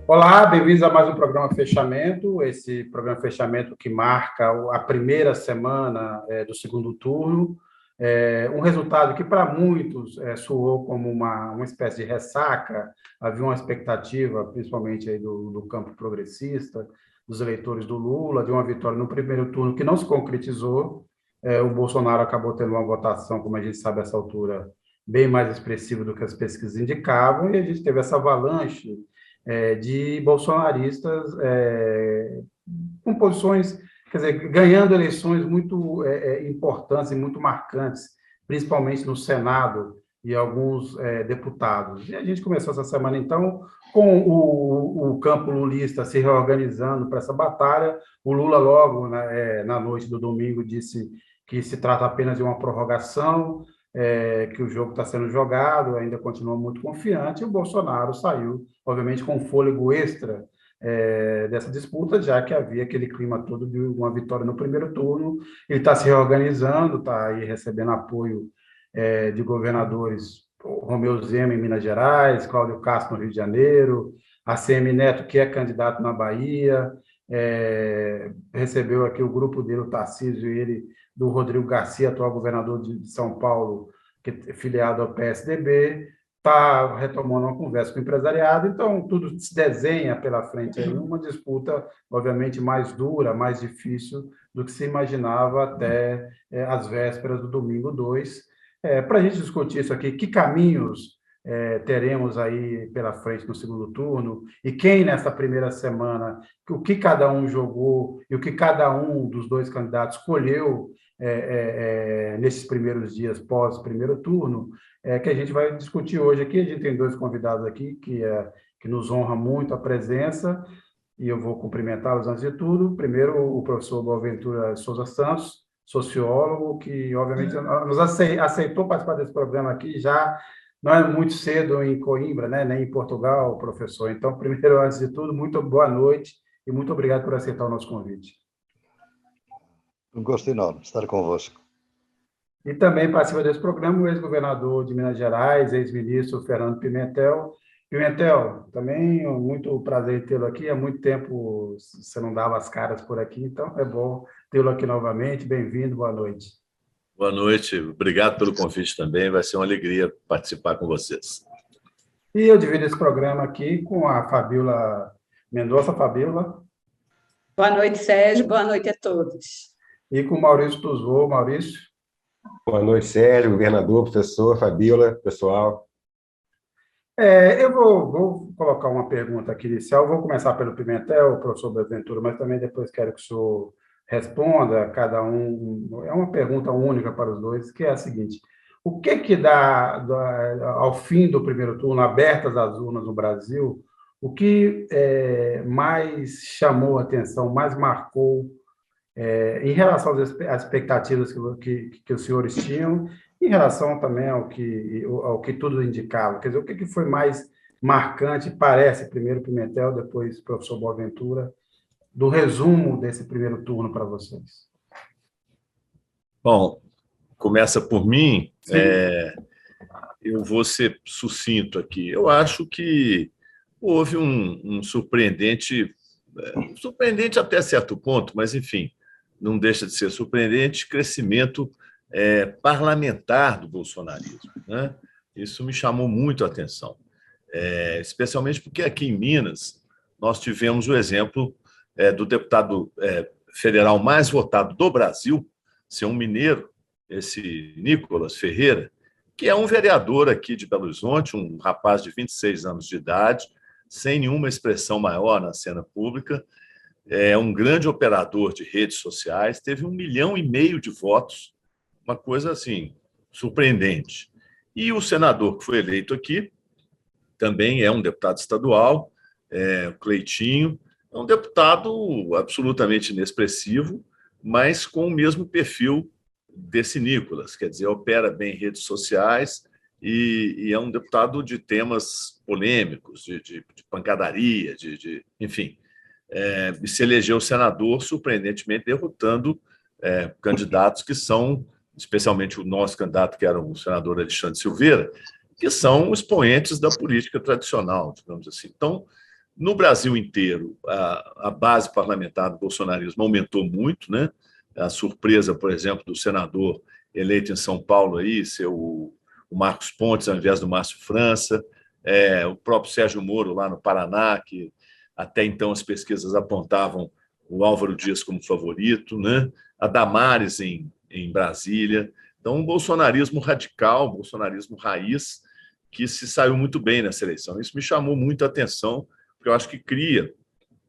Olá, bem-vindos a mais um programa Fechamento, esse programa Fechamento que marca a primeira semana do segundo turno, um resultado que para muitos soou como uma espécie de ressaca, havia uma expectativa, principalmente aí do campo progressista, dos eleitores do Lula, de uma vitória no primeiro turno que não se concretizou. O Bolsonaro acabou tendo uma votação, como a gente sabe, a essa altura, bem mais expressiva do que as pesquisas indicavam, e a gente teve essa avalanche de bolsonaristas com posições, quer dizer, ganhando eleições muito importantes e muito marcantes, principalmente no Senado e alguns deputados. E a gente começou essa semana, então, com o campo lulista se reorganizando para essa batalha. O Lula, logo na noite do domingo, disse que se trata apenas de uma prorrogação, que o jogo está sendo jogado, ainda continua muito confiante, e o Bolsonaro saiu, obviamente, com fôlego extra dessa disputa, já que havia aquele clima todo de uma vitória no primeiro turno. Ele está se reorganizando, está aí recebendo apoio de governadores, Romeu Zema em Minas Gerais, Cláudio Castro no Rio de Janeiro, ACM Neto, que é candidato na Bahia, recebeu aqui o grupo dele, o Tarcísio, e ele, do Rodrigo Garcia, atual governador de São Paulo, que é filiado ao PSDB, está retomando uma conversa com o empresariado, então tudo se desenha pela frente aí, uma disputa, obviamente, mais dura, mais difícil do que se imaginava até as vésperas do domingo 2. Para a gente discutir isso aqui, que caminhos teremos aí pela frente no segundo turno, e quem nessa primeira semana, o que cada um jogou e o que cada um dos dois candidatos escolheu nesses primeiros dias pós primeiro turno, que a gente vai discutir hoje aqui. A gente tem dois convidados aqui que nos honra muito a presença, e eu vou cumprimentá-los antes de tudo. Primeiro, o professor Boaventura Souza Santos, sociólogo, que obviamente nos aceitou participar desse programa aqui já não é muito cedo em Coimbra, né, nem em Portugal, professor. Então, primeiro, antes de tudo, muito boa noite e muito obrigado por aceitar o nosso convite. Um gosto enorme estar convosco. E também participa desse programa o ex-governador de Minas Gerais, ex-ministro Fernando Pimentel. Pimentel, também muito prazer em tê-lo aqui. Há muito tempo você não dava as caras por aqui, então é bom tê-lo aqui novamente. Bem-vindo, boa noite. Boa noite, obrigado pelo convite também. Vai ser uma alegria participar com vocês. E eu divido esse programa aqui com a Fabíola Mendonça. Fabíola. Boa noite, Sérgio. Boa noite a todos. E com o Maurício Tuzou. Maurício. Boa noite, Sérgio, governador, professor, Fabíola, pessoal. Eu vou colocar uma pergunta aqui inicial. Vou começar pelo Pimentel, professor Boaventura, mas também depois quero que o senhor responda, cada um. É uma pergunta única para os dois, que é a seguinte: o que dá, ao fim do primeiro turno, abertas as urnas no Brasil, o que mais chamou a atenção, mais marcou em relação às expectativas que os senhores tinham, em relação também ao que tudo indicava? Quer dizer, o que foi mais marcante, parece, primeiro Pimentel, depois professor Boaventura, do resumo desse primeiro turno para vocês? Bom, começa por mim. Eu vou ser sucinto aqui. Eu acho que houve um surpreendente até certo ponto, mas, enfim, não deixa de ser surpreendente, crescimento parlamentar do bolsonarismo, né? Isso me chamou muito a atenção, especialmente porque aqui em Minas nós tivemos o exemplo do deputado federal mais votado do Brasil, ser um mineiro, esse Nicolas Ferreira, que é um vereador aqui de Belo Horizonte, um rapaz de 26 anos de idade, sem nenhuma expressão maior na cena pública, é um grande operador de redes sociais, teve 1,5 milhão de votos, uma coisa assim, surpreendente. E o senador que foi eleito aqui também é um deputado estadual, Cleitinho, é um deputado absolutamente inexpressivo, mas com o mesmo perfil desse Nicolas, quer dizer, opera bem em redes sociais e é um deputado de temas polêmicos, de pancadaria, enfim. E se elegeu senador, surpreendentemente derrotando candidatos que são, especialmente o nosso candidato, que era o senador Alexandre Silveira, que são expoentes da política tradicional, digamos assim. Então, No Brasil inteiro, a base parlamentar do bolsonarismo aumentou muito, né? A surpresa, por exemplo, do senador eleito em São Paulo aí, ser o Marcos Pontes, ao invés do Márcio França, o próprio Sérgio Moro lá no Paraná, que até então as pesquisas apontavam o Álvaro Dias como favorito, né? A Damares em Brasília. Então, um bolsonarismo radical, um bolsonarismo raiz, que se saiu muito bem nessa eleição. Isso me chamou muito a atenção, porque eu acho que cria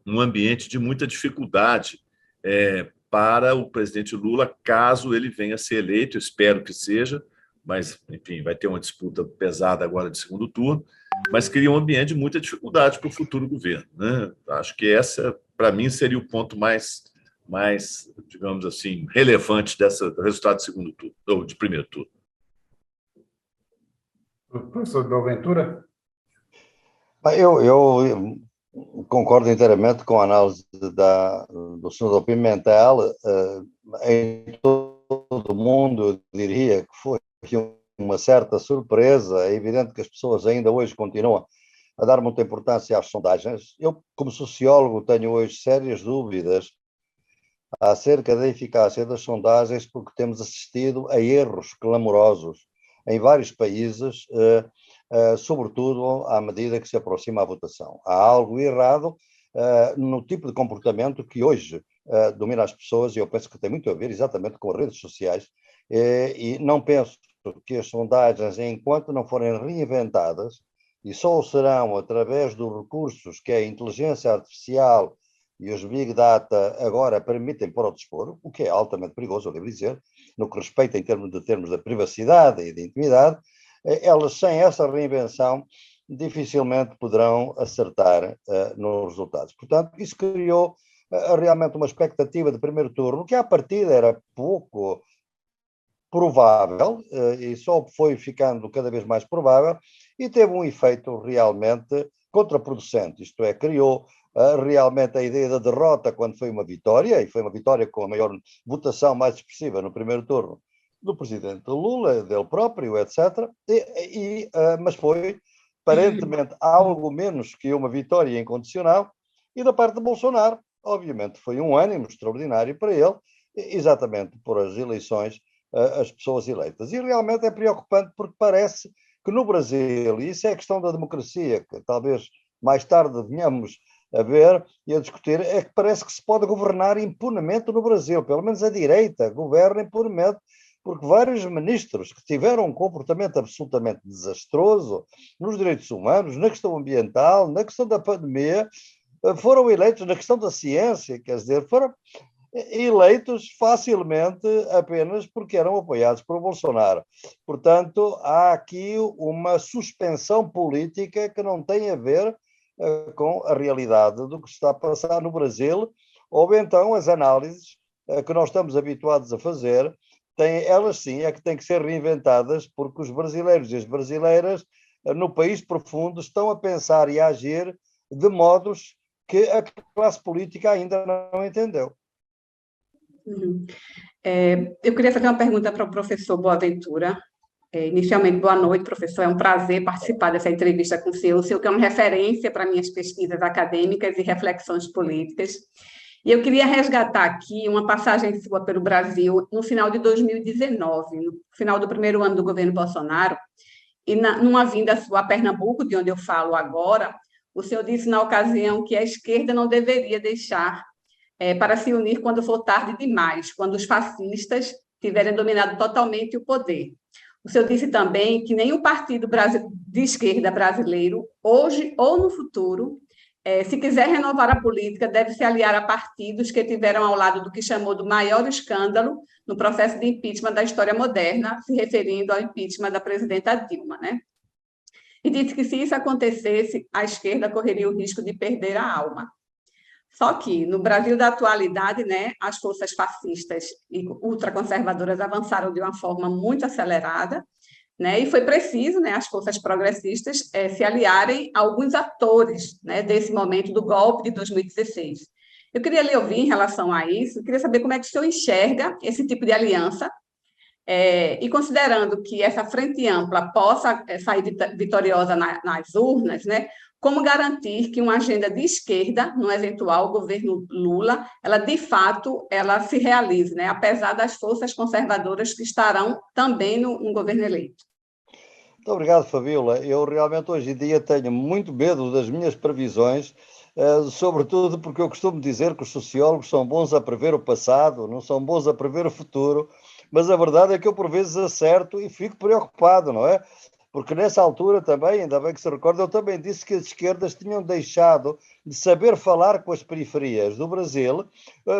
um ambiente de muita dificuldade para o presidente Lula, caso ele venha a ser eleito, espero que seja, mas, enfim, vai ter uma disputa pesada agora de segundo turno, mas cria um ambiente de muita dificuldade para o futuro governo, né? Acho que essa, para mim, seria o ponto mais, digamos assim, relevante do resultado de segundo turno, ou de primeiro turno. Professor Boaventura? Eu concordo inteiramente com a análise do senador Pimentel. Em todo o mundo, eu diria que foi uma certa surpresa. É evidente que as pessoas ainda hoje continuam a dar muita importância às sondagens. Eu, como sociólogo, tenho hoje sérias dúvidas acerca da eficácia das sondagens, porque temos assistido a erros clamorosos em vários países, sobretudo à medida que se aproxima a votação. Há algo errado no tipo de comportamento que hoje domina as pessoas, e eu penso que tem muito a ver exatamente com as redes sociais, e não penso que as sondagens, enquanto não forem reinventadas, e só o serão através dos recursos que a inteligência artificial e os Big Data agora permitem para o dispor, o que é altamente perigoso, eu devo dizer, no que respeita em termos da privacidade e de intimidade, elas, sem essa reinvenção, dificilmente poderão acertar nos resultados. Portanto, isso criou realmente uma expectativa de primeiro turno, que à partida era pouco provável, e só foi ficando cada vez mais provável, e teve um efeito realmente contraproducente, isto é, criou realmente a ideia da derrota quando foi uma vitória, e foi uma vitória com a maior votação mais expressiva no primeiro turno do presidente Lula, dele próprio, etc. Mas foi, aparentemente, algo menos que uma vitória incondicional, e da parte de Bolsonaro, obviamente, foi um ânimo extraordinário para ele, exatamente por as eleições, as pessoas eleitas. E realmente é preocupante, porque parece que no Brasil, e isso é a questão da democracia, que talvez mais tarde venhamos a ver e a discutir, é que parece que se pode governar impunemente no Brasil, pelo menos a direita governa impunemente, porque vários ministros que tiveram um comportamento absolutamente desastroso nos direitos humanos, na questão ambiental, na questão da pandemia, foram eleitos na questão da ciência, quer dizer, foram eleitos facilmente apenas porque eram apoiados por Bolsonaro. Portanto, há aqui uma suspensão política que não tem a ver com a realidade do que está a passar no Brasil, ou então as análises que nós estamos habituados a fazer, elas sim é que têm que ser reinventadas, porque os brasileiros e as brasileiras no país profundo estão a pensar e a agir de modos que a classe política ainda não entendeu. Eu queria fazer uma pergunta para o professor Boaventura. Inicialmente, boa noite, professor. É um prazer participar dessa entrevista com o senhor que é uma referência para minhas pesquisas acadêmicas e reflexões políticas. E eu queria resgatar aqui uma passagem sua pelo Brasil no final de 2019, no final do primeiro ano do governo Bolsonaro, e numa vinda sua a Pernambuco, de onde eu falo agora, o senhor disse na ocasião que a esquerda não deveria deixar para se unir quando for tarde demais, quando os fascistas tiverem dominado totalmente o poder. O senhor disse também que nenhum partido de esquerda brasileiro, hoje ou no futuro, se quiser renovar a política, deve se aliar a partidos que tiveram ao lado do que chamou do maior escândalo no processo de impeachment da história moderna, se referindo ao impeachment da presidenta Dilma, né? E disse que, se isso acontecesse, a esquerda correria o risco de perder a alma. Só que, no Brasil da atualidade, né, as forças fascistas e ultraconservadoras avançaram de uma forma muito acelerada, né, e foi preciso, né, as forças progressistas se aliarem a alguns atores, né, desse momento do golpe de 2016. Eu queria lhe ouvir em relação a isso, eu queria saber como é que o senhor enxerga esse tipo de aliança, E considerando que essa frente ampla possa sair vitoriosa nas urnas, né, como garantir que uma agenda de esquerda, no eventual governo Lula, ela de fato ela se realize, né, apesar das forças conservadoras que estarão também no governo eleito? Muito obrigado, Fabíola. Eu realmente hoje em dia tenho muito medo das minhas previsões, sobretudo porque eu costumo dizer que os sociólogos são bons a prever o passado, não são bons a prever o futuro, mas a verdade é que eu por vezes acerto e fico preocupado, não é? Porque nessa altura também, ainda bem que se recorda, eu também disse que as esquerdas tinham deixado de saber falar com as periferias do Brasil,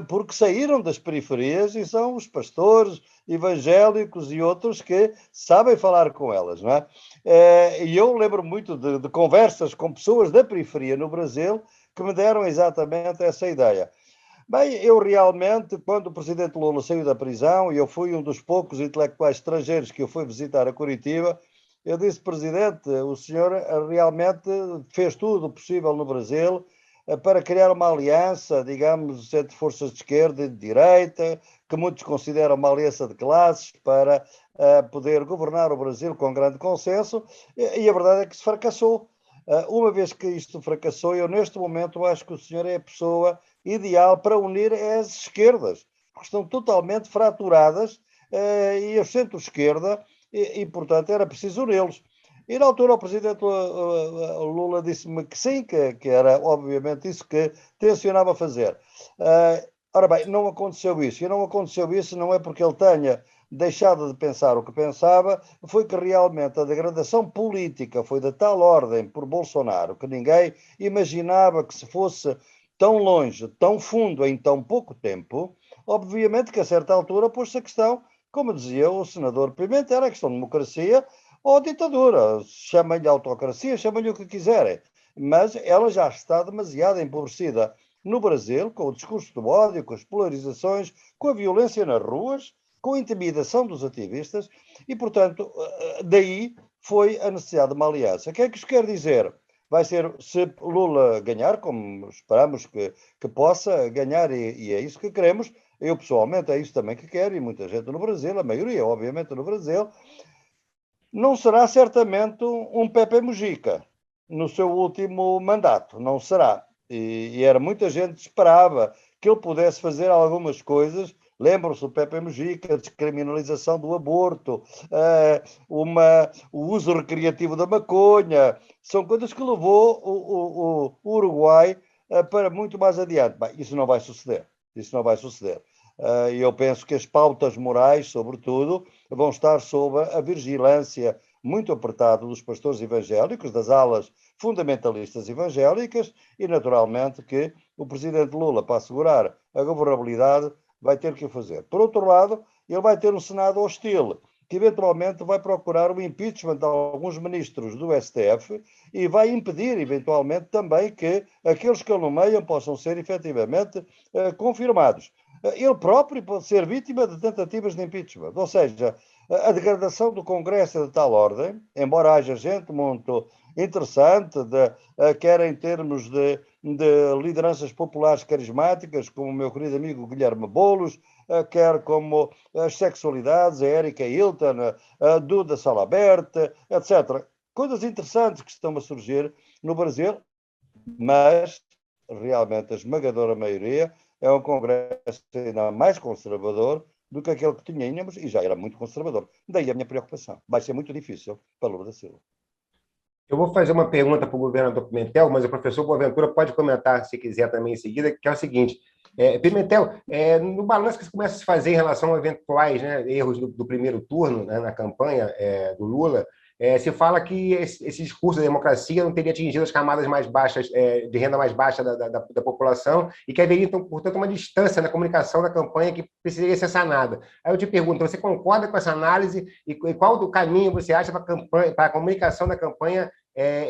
porque saíram das periferias e são os pastores evangélicos e outros que sabem falar com elas, não é? E eu lembro muito de conversas com pessoas da periferia no Brasil que me deram exatamente essa ideia. Bem, eu realmente, quando o presidente Lula saiu da prisão, e eu fui um dos poucos intelectuais estrangeiros que eu fui visitar a Curitiba, eu disse, presidente, o senhor realmente fez tudo o possível no Brasil para criar uma aliança, digamos, entre forças de esquerda e de direita, que muitos consideram uma aliança de classes, para poder governar o Brasil com grande consenso, e a verdade é que isso fracassou. Uma vez que isto fracassou, eu neste momento acho que o senhor é a pessoa ideal para unir as esquerdas, porque estão totalmente fraturadas, e o centro-esquerda, e, portanto, era preciso uni-los. E na altura o presidente Lula disse-me que sim, que era obviamente isso que tencionava fazer. Ora bem, não aconteceu isso. E não aconteceu isso não é porque ele tenha deixado de pensar o que pensava, foi que realmente a degradação política foi de tal ordem por Bolsonaro que ninguém imaginava que se fosse tão longe, tão fundo em tão pouco tempo. Obviamente que a certa altura pôs-se a questão, como dizia o senador Pimenta, era a questão de democracia ou ditadura. Chamem-lhe autocracia, chamem-lhe o que quiserem. Mas ela já está demasiado empobrecida no Brasil, com o discurso do ódio, com as polarizações, com a violência nas ruas, com a intimidação dos ativistas, e, portanto, daí foi a necessidade de uma aliança. O que é que isto quer dizer? Vai ser, se Lula ganhar, como esperamos que possa ganhar, e é isso que queremos. Eu, pessoalmente, é isso também que quero, e muita gente no Brasil, a maioria, obviamente, no Brasil, não será certamente um Pepe Mujica no seu último mandato, não será. E era muita gente que esperava que ele pudesse fazer algumas coisas. Lembram-se do Pepe Mujica, a descriminalização do aborto, o uso recreativo da maconha, são coisas que levou o Uruguai para muito mais adiante. Bem, isso não vai suceder. Isso não vai suceder. E eu penso que as pautas morais, sobretudo, vão estar sob a vigilância muito apertada dos pastores evangélicos, das alas fundamentalistas evangélicas, e naturalmente que o presidente Lula, para assegurar a governabilidade, vai ter que o fazer. Por outro lado, ele vai ter um Senado hostil, que eventualmente vai procurar o impeachment de alguns ministros do STF e vai impedir, eventualmente, também que aqueles que o nomeiam possam ser efetivamente confirmados. Ele próprio pode ser vítima de tentativas de impeachment. Ou seja, a degradação do Congresso é de tal ordem, embora haja gente muito interessante, quer em termos de lideranças populares carismáticas, como o meu querido amigo Guilherme Boulos, quer como as sexualidades, a Erika Hilton, a Duda Salabert, etc. Coisas interessantes que estão a surgir no Brasil, mas realmente a esmagadora maioria é um Congresso ainda mais conservador do que aquele que tínhamos, e já era muito conservador. Daí a minha preocupação. Vai ser muito difícil para Lula da Silva. Eu vou fazer uma pergunta para o governador Pimentel, mas o professor Boaventura pode comentar, se quiser, também em seguida, que é o seguinte. Pimentel, no balanço que se começa a se fazer em relação a eventuais, né, erros do primeiro turno, né, na campanha do Lula, se fala que esse discurso da democracia não teria atingido as camadas mais baixas, de renda mais baixa da população, e que haveria, então, portanto, uma distância na comunicação da campanha que precisaria ser sanada. Aí eu te pergunto, você concorda com essa análise e qual do caminho você acha para a comunicação da campanha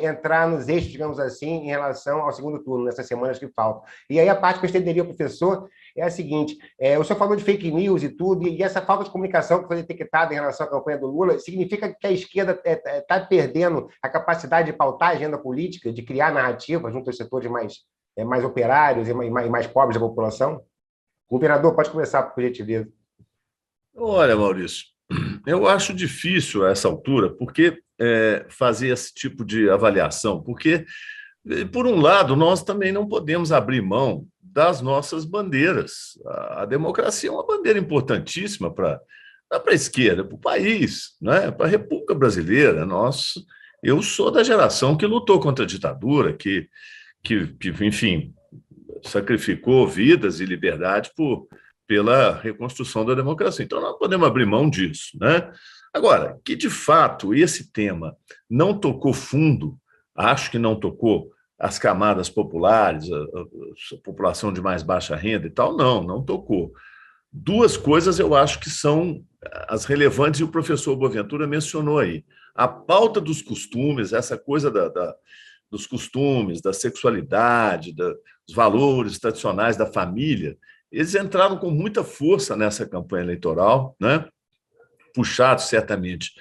entrar nos eixos, digamos assim, em relação ao segundo turno, nessas semanas que faltam? E aí a parte que eu estenderia ao professor é a seguinte: o senhor falou de fake news e tudo, e essa falta de comunicação que foi detectada em relação à campanha do Lula significa que a esquerda está perdendo a capacidade de pautar a agenda política, de criar narrativa junto aos setores mais operários e mais pobres da população? Governador, pode começar, por gentileza. Olha, Maurício, Eu acho difícil a essa altura, porque fazer esse tipo de avaliação, porque, por um lado, nós também não podemos abrir mão das nossas bandeiras. A democracia é uma bandeira importantíssima para a esquerda, para o país, né? Para a República Brasileira. Eu sou da geração que lutou contra a ditadura, enfim, sacrificou vidas e liberdade pela reconstrução da democracia. Então, nós podemos abrir mão disso, né? Agora, que de fato esse tema não tocou fundo, acho que não tocou as camadas populares, a população de mais baixa renda e tal, não tocou. Duas coisas eu acho que são as relevantes, e o professor Boaventura mencionou aí. A pauta dos costumes, essa coisa dos costumes, da sexualidade, dos valores tradicionais da família, eles entraram com muita força nessa campanha eleitoral, né? Puxados certamente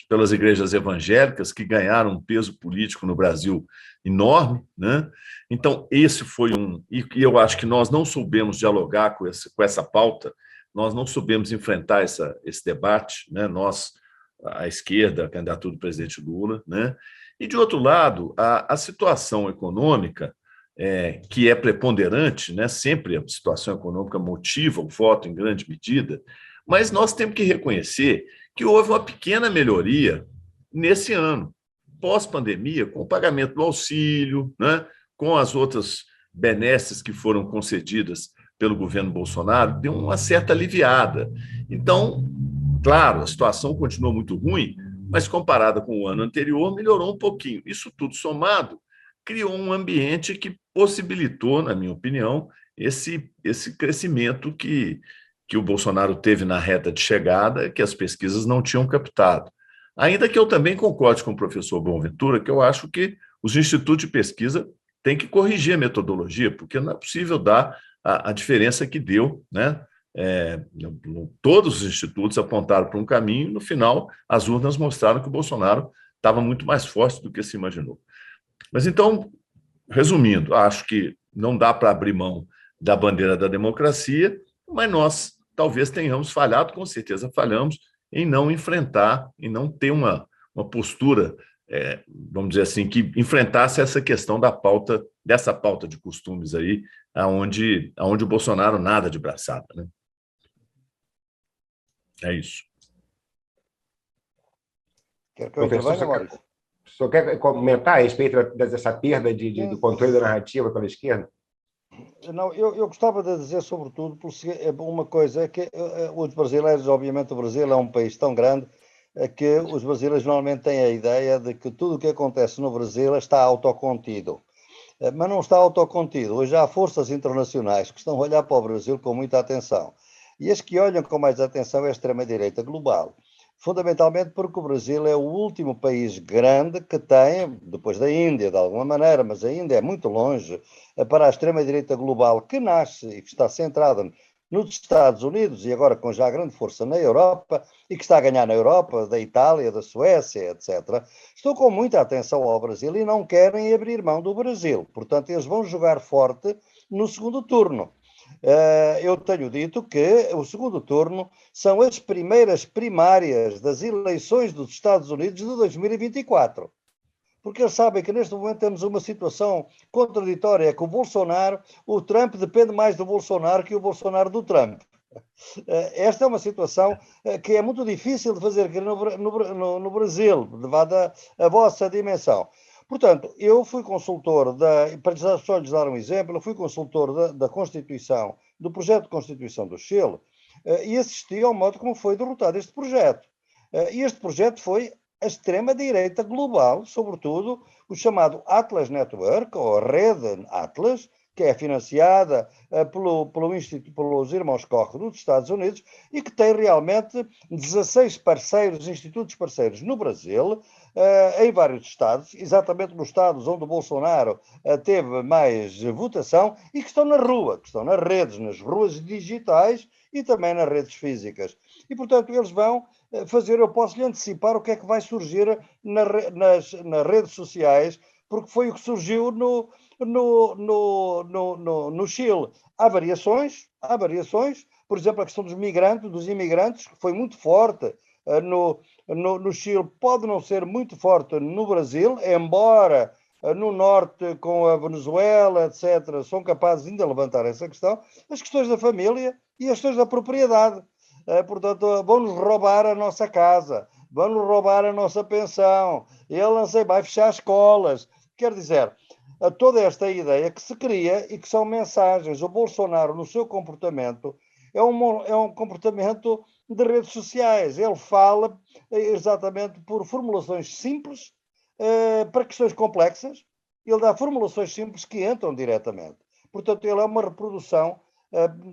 pelas igrejas evangélicas, que ganharam um peso político no Brasil enorme, né? Então, esse foi e eu acho que nós não soubemos dialogar com essa pauta, nós não soubemos enfrentar esse debate, né? Nós, a esquerda, a candidatura do presidente Lula, né? E, de outro lado, a situação econômica, que é preponderante, né? Sempre a situação econômica motiva o voto em grande medida, mas nós temos que reconhecer que houve uma pequena melhoria nesse ano, pós-pandemia, com o pagamento do auxílio, né? Com as outras benesses que foram concedidas pelo governo Bolsonaro, deu uma certa aliviada. Então, claro, a situação continuou muito ruim, mas comparada com o ano anterior, melhorou um pouquinho. Isso tudo somado criou um ambiente que possibilitou, na minha opinião, esse crescimento que o Bolsonaro teve na reta de chegada, que as pesquisas não tinham captado. Ainda que eu também concorde com o professor Boaventura, que eu acho que os institutos de pesquisa têm que corrigir a metodologia, porque não é possível dar a diferença que deu, né? Todos os institutos apontaram para um caminho, e no final as urnas mostraram que o Bolsonaro estava muito mais forte do que se imaginou. Mas então, resumindo, acho que não dá para abrir mão da bandeira da democracia, mas nós talvez tenhamos falhado, com certeza falhamos, em não enfrentar, em não ter uma postura, vamos dizer assim, que enfrentasse essa questão dessa pauta de costumes aí, aonde o Bolsonaro nada de braçada, né? É isso. Quer que eu intervenha, Maurício? O senhor quer comentar a respeito dessa perda do controle da narrativa pela esquerda? Não, eu gostava de dizer, sobretudo, uma coisa, que os brasileiros, obviamente o Brasil é um país tão grande, que os brasileiros normalmente têm a ideia de que tudo o que acontece no Brasil está autocontido. Mas não está autocontido. Hoje há forças internacionais que estão a olhar para o Brasil com muita atenção. E as que olham com mais atenção é a extrema-direita global. Fundamentalmente porque o Brasil é o último país grande que tem, depois da Índia, de alguma maneira, mas ainda é muito longe, para a extrema-direita global, que nasce e que está centrada nos Estados Unidos e agora com já grande força na Europa, e que está a ganhar na Europa, da Itália, da Suécia, etc., estão com muita atenção ao Brasil e não querem abrir mão do Brasil. Portanto, eles vão jogar forte no segundo turno. Eu tenho dito que o segundo turno são as primeiras primárias das eleições dos Estados Unidos de 2024. Porque eles sabem que neste momento temos uma situação contraditória, que o Trump depende mais do Bolsonaro que o Bolsonaro do Trump. Esta é uma situação que é muito difícil de fazer aqui no Brasil, dada a vossa dimensão. Portanto, eu fui consultor, para só lhes dar um exemplo, eu fui consultor da Constituição, do projeto de Constituição do Chile, e assisti ao modo como foi derrotado este projeto. E este projeto foi a extrema-direita global, sobretudo o chamado Atlas Network, ou a Rede Atlas, que é financiada pelos irmãos Koch dos Estados Unidos e que tem realmente 16 institutos parceiros no Brasil, em vários estados, exatamente nos estados onde o Bolsonaro teve mais votação e que estão na rua, que estão nas redes, nas ruas digitais e também nas redes físicas. E, portanto, eles vão fazer, eu posso lhe antecipar o que é que vai surgir nas redes sociais, porque foi o que surgiu no Chile. Há variações, por exemplo, a questão dos imigrantes, que foi muito forte no Chile, pode não ser muito forte no Brasil, embora no norte, com a Venezuela, etc., são capazes ainda de levantar essa questão, as questões da família e as questões da propriedade. Portanto, vão-nos roubar a nossa casa, vão-nos roubar a nossa pensão, ele, não sei, vai fechar escolas. Quer dizer, toda esta ideia que se cria e que são mensagens. O Bolsonaro, no seu comportamento, é um comportamento de redes sociais. Ele fala exatamente por formulações simples para questões complexas. Ele dá formulações simples que entram diretamente. Portanto, ele é uma reprodução,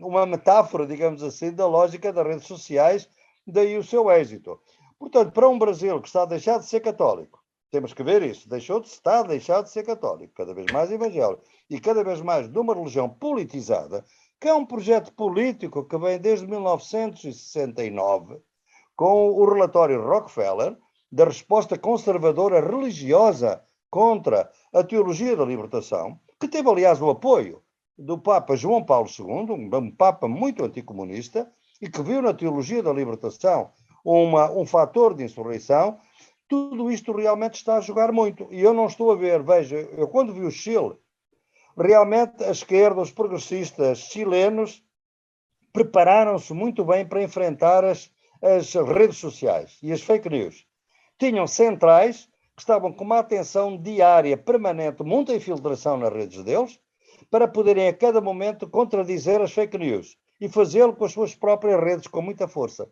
uma metáfora, digamos assim, da lógica das redes sociais, daí o seu êxito. Portanto, para um Brasil que está a deixar de ser católico, temos que ver isso, está a deixar de ser católico, cada vez mais evangélico, e cada vez mais de uma religião politizada, que é um projeto político que vem desde 1969, com o relatório Rockefeller, da resposta conservadora religiosa contra a teologia da libertação, que teve, aliás, o apoio do Papa João Paulo II, um Papa muito anticomunista, e que viu na teologia da libertação um fator de insurreição. Tudo isto realmente está a jogar muito. E eu não estou a ver, veja, eu quando vi o Chile, realmente a esquerda, os progressistas chilenos, prepararam-se muito bem para enfrentar as redes sociais e as fake news. Tinham centrais que estavam com uma atenção diária, permanente, muita infiltração nas redes deles, para poderem a cada momento contradizer as fake news e fazê-lo com as suas próprias redes com muita força.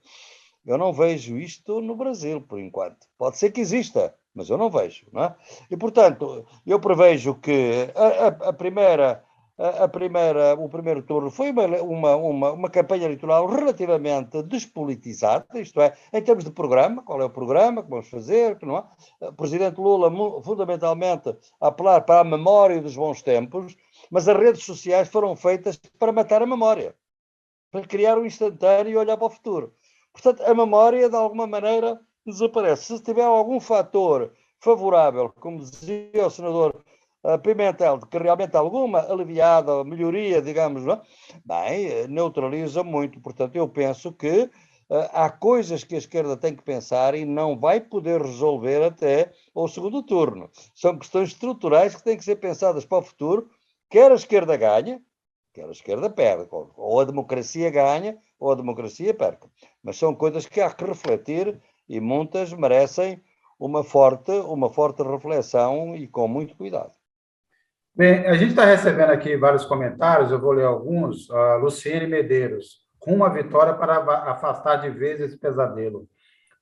Eu não vejo isto no Brasil, por enquanto. Pode ser que exista, mas eu não vejo, não é? E, portanto, eu prevejo que o primeiro turno foi uma campanha eleitoral relativamente despolitizada, isto é, em termos de programa, qual é o programa que vamos fazer, não é? O presidente Lula, fundamentalmente, a apelar para a memória dos bons tempos, mas as redes sociais foram feitas para matar a memória, para criar um instantâneo e olhar para o futuro. Portanto, a memória, de alguma maneira, desaparece. Se tiver algum fator favorável, como dizia o senador Pimentel, de que realmente alguma aliviada, melhoria, digamos, não é? Bem, neutraliza muito. Portanto, eu penso que há coisas que a esquerda tem que pensar e não vai poder resolver até ao segundo turno. São questões estruturais que têm que ser pensadas para o futuro, quer a esquerda ganhe, quer a esquerda perde. Ou a democracia ganha, ou a democracia perde. Mas são coisas que há que refletir e muitas merecem uma forte reflexão e com muito cuidado. Bem, a gente está recebendo aqui vários comentários, eu vou ler alguns. Luciene Medeiros, rumo à vitória para afastar de vez esse pesadelo.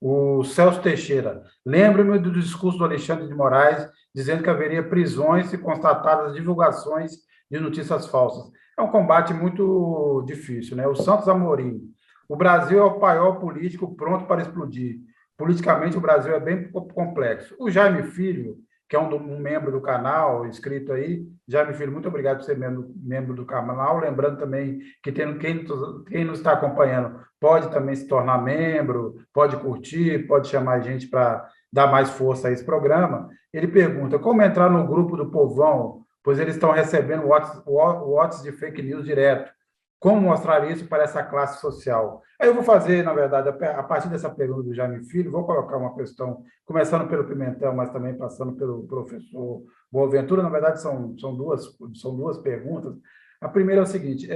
O Celso Teixeira, lembro-me do discurso do Alexandre de Moraes dizendo que haveria prisões se constatadas divulgações de notícias falsas. É um combate muito difícil, né? O Santos Amorim, o Brasil é o paiol político pronto para explodir. Politicamente, o Brasil é bem complexo. O Jaime Filho, que é um membro do canal, inscrito aí. Jaime Filho, muito obrigado por ser membro do canal. Lembrando também que quem nos está acompanhando pode também se tornar membro, pode curtir, pode chamar a gente para dar mais força a esse programa. Ele pergunta, como entrar no grupo do povão, pois eles estão recebendo WhatsApp de fake news direto. Como mostrar isso para essa classe social? Aí eu vou fazer, na verdade, a partir dessa pergunta do Jaime Filho, vou colocar uma questão, começando pelo Pimentel, mas também passando pelo professor Boaventura. Na verdade, são duas perguntas. A primeira é o seguinte,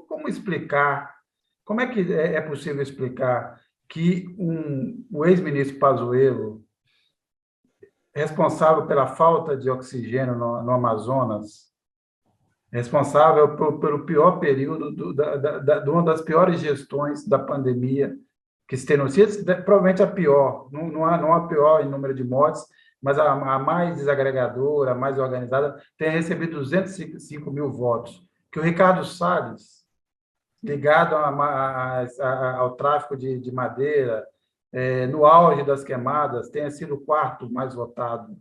como explicar, como é que é possível explicar que o ex-ministro Pazuello, responsável pela falta de oxigênio no Amazonas, responsável pelo pior período, de uma das piores gestões da pandemia que se tem notícias, provavelmente a pior, não a pior em número de mortes, mas a mais desagregadora, a mais organizada, tem recebido 205 mil votos. Que o Ricardo Salles, ligado ao tráfico de madeira, no auge das queimadas, tenha sido o quarto mais votado.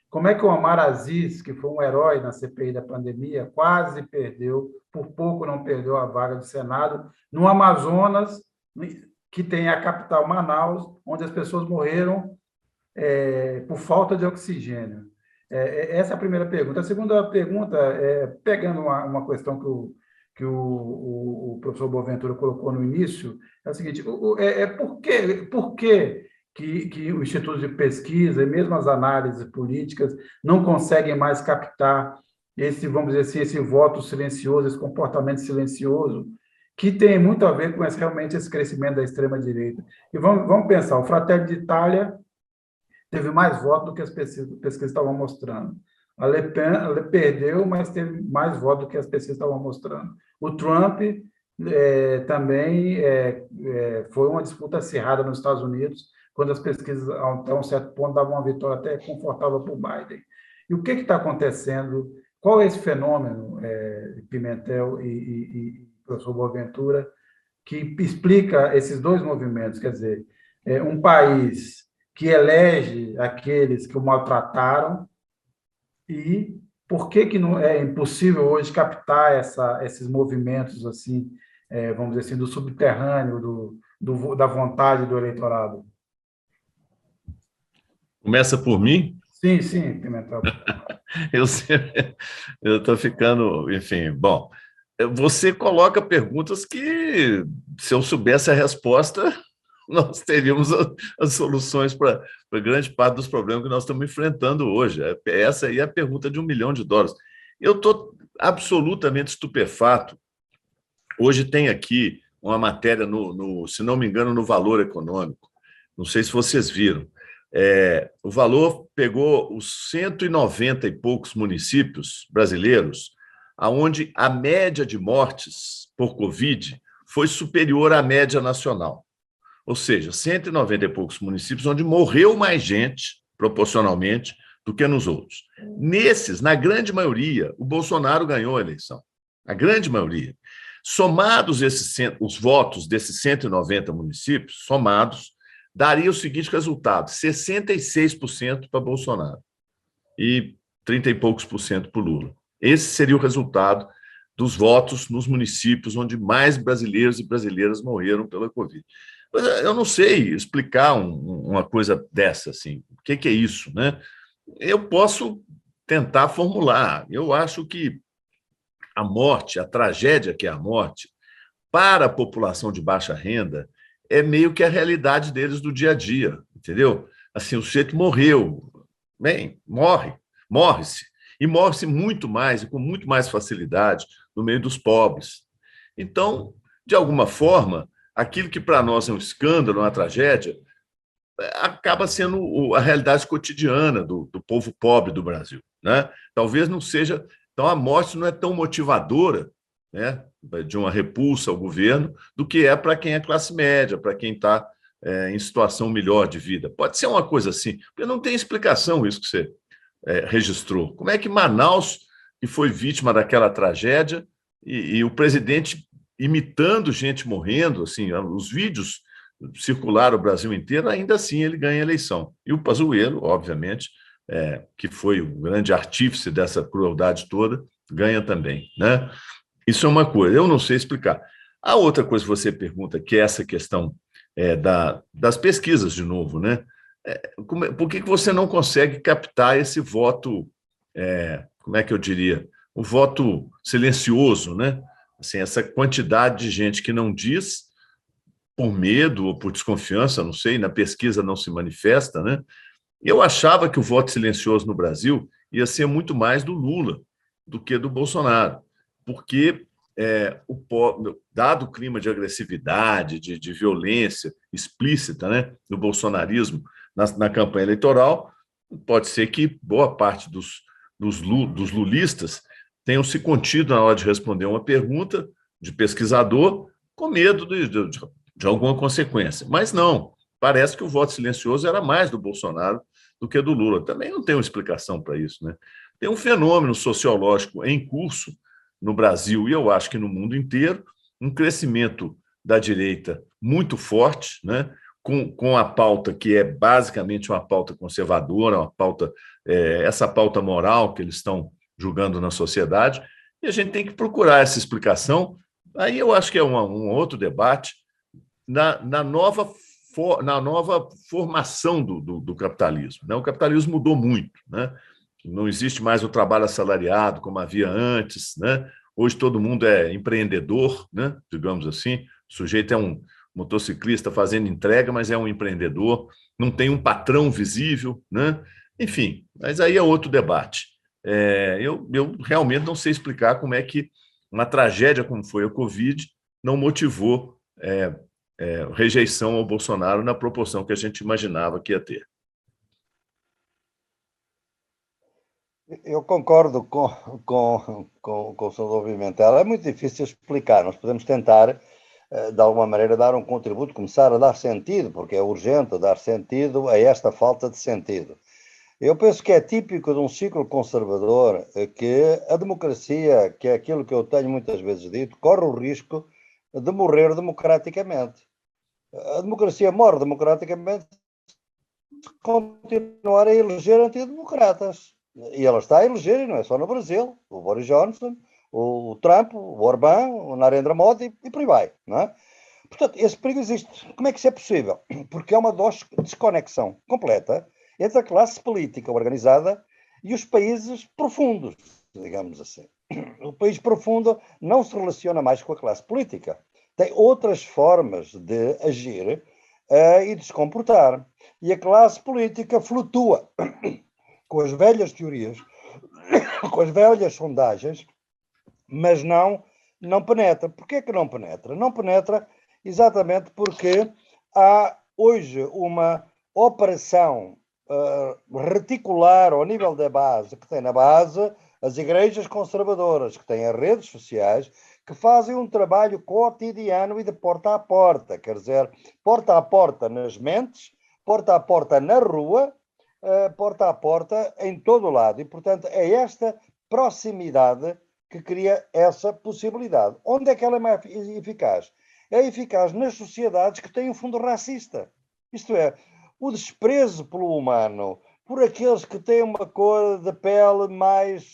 Como é que o Omar Aziz, que foi um herói na CPI da pandemia, quase perdeu, por pouco não perdeu a vaga do Senado, no Amazonas, que tem a capital Manaus, onde as pessoas morreram por falta de essa é a primeira pergunta. A segunda pergunta, pegando uma questão que o professor Boaventura colocou no início, é o seguinte, por que o Instituto de Pesquisa e mesmo as análises políticas não conseguem mais captar esse, vamos dizer assim, esse voto silencioso, esse comportamento silencioso, que tem muito a ver com realmente esse crescimento da extrema-direita. E vamos pensar, o Fratelli d'Italia teve mais votos do que as pesquisas estavam mostrando. A Le Pen perdeu, mas teve mais votos do que as pesquisas estavam mostrando. O Trump também foi uma disputa acirrada nos Estados Unidos, quando as pesquisas, até um certo ponto, davam uma vitória até confortável para o Biden. E o que está acontecendo? Qual é esse fenômeno, Pimentel e professor Boaventura, que explica esses dois movimentos? Quer dizer, um país que elege aqueles que o maltrataram, e por que não é impossível hoje captar esses movimentos, assim, vamos dizer assim, do subterrâneo, da vontade do eleitorado? Começa por mim? Sim, Pimentel. Eu estou ficando, enfim, bom, você coloca perguntas que, se eu soubesse a resposta, nós teríamos as soluções para grande parte dos problemas que nós estamos enfrentando hoje. Essa aí é a pergunta de $1 milhão. Eu estou absolutamente estupefato. Hoje tem aqui uma matéria, se não me engano, no Valor Econômico. Não sei se vocês viram. O Valor pegou os 190 e poucos municípios brasileiros, onde a média de mortes por Covid foi superior à média nacional. Ou seja, 190 e poucos municípios onde morreu mais gente, proporcionalmente, do que nos outros. Nesses, na grande maioria, o Bolsonaro ganhou a eleição. A grande maioria. Somados os votos desses 190 municípios, somados, daria o seguinte resultado: 66% para Bolsonaro e 30 e poucos por cento para Lula. Esse seria o resultado dos votos nos municípios onde mais brasileiros e brasileiras morreram pela Covid. Eu não sei explicar uma coisa dessa, assim. O que é isso, né? Eu posso tentar formular. Eu acho que a morte, a tragédia que é a morte, para a população de baixa renda, é meio que a realidade deles do dia a dia, entendeu? Assim, o sujeito morreu, bem, morre-se, e morre-se muito mais e com muito mais facilidade no meio dos pobres. Então, de alguma forma, aquilo que para nós é um escândalo, uma tragédia, acaba sendo a realidade cotidiana do povo pobre do Brasil, né? Talvez não seja... Então, a morte não é tão motivadora, né, de uma repulsa ao governo, do que é para quem é classe média, para quem está em situação melhor de vida. Pode ser uma coisa assim, porque não tem explicação isso que você registrou. Como é que Manaus, que foi vítima daquela tragédia, e o presidente imitando gente morrendo, assim, os vídeos circularam o Brasil inteiro, ainda assim ele ganha a eleição. E o Pazuello, obviamente, que foi o grande artífice dessa crueldade toda, ganha também, né? Isso é uma coisa, eu não sei explicar. A outra coisa que você pergunta, que é essa questão das pesquisas, de novo, né? Por que você não consegue captar esse voto, como é que eu diria, o voto silencioso, né? Assim, essa quantidade de gente que não diz, por medo ou por desconfiança, não sei, na pesquisa não se manifesta, né? Eu achava que o voto silencioso no Brasil ia ser muito mais do Lula do que do Bolsonaro, porque dado o clima de agressividade, de violência explícita, né, do bolsonarismo na campanha eleitoral, pode ser que boa parte dos lulistas tenham se contido na hora de responder uma pergunta de pesquisador com medo de alguma consequência. Mas não, parece que o voto silencioso era mais do Bolsonaro do que do Lula. Também não tem uma explicação para isso, né? Tem um fenômeno sociológico em curso no Brasil, e eu acho que no mundo inteiro, um crescimento da direita muito forte, né? Com a pauta que é basicamente uma pauta conservadora, uma pauta, essa pauta moral que eles estão julgando na sociedade, e a gente tem que procurar essa explicação. Aí eu acho que é um outro debate na nova formação do capitalismo, né? O capitalismo mudou muito, né? Não existe mais o trabalho assalariado como havia antes, né? Hoje todo mundo é empreendedor, né? Digamos assim. O sujeito é um motociclista fazendo entrega, mas é um empreendedor, não tem um patrão visível, né? Enfim, mas aí é outro debate. Eu realmente não sei explicar como é que uma tragédia como foi a Covid não motivou rejeição ao Bolsonaro na proporção que a gente imaginava que ia ter. Eu concordo com o seu desenvolvimento. É muito difícil explicar. Nós podemos tentar, de alguma maneira, dar um contributo, começar a dar sentido, porque é urgente dar sentido a esta falta de sentido. Eu penso que é típico de um ciclo conservador que a democracia, que é aquilo que eu tenho muitas vezes dito, corre o risco de morrer democraticamente. A democracia morre democraticamente se continuar a eleger antidemocratas. E ela está a eleger, e não é só no Brasil, o Boris Johnson, o Trump, o Orbán, o Narendra Modi e por aí vai, não é? Portanto, esse perigo existe. Como é que isso é possível? Porque há uma desconexão completa entre a classe política organizada e os países profundos, digamos assim. O país profundo não se relaciona mais com a classe política. Tem outras formas de agir e de se comportar. E a classe política flutua com as velhas teorias, com as velhas sondagens, mas não penetra. Porquê que não penetra? Não penetra exatamente porque há hoje uma operação reticular ao nível da base, que tem na base as igrejas conservadoras, que têm as redes sociais, que fazem um trabalho cotidiano e de porta a porta, quer dizer, porta a porta nas mentes, porta a porta na rua, porta a porta em todo o lado. E, portanto, é esta proximidade que cria essa possibilidade. Onde é que ela é mais eficaz? É eficaz nas sociedades que têm um fundo racista. Isto é, o desprezo pelo humano, por aqueles que têm uma cor de pele mais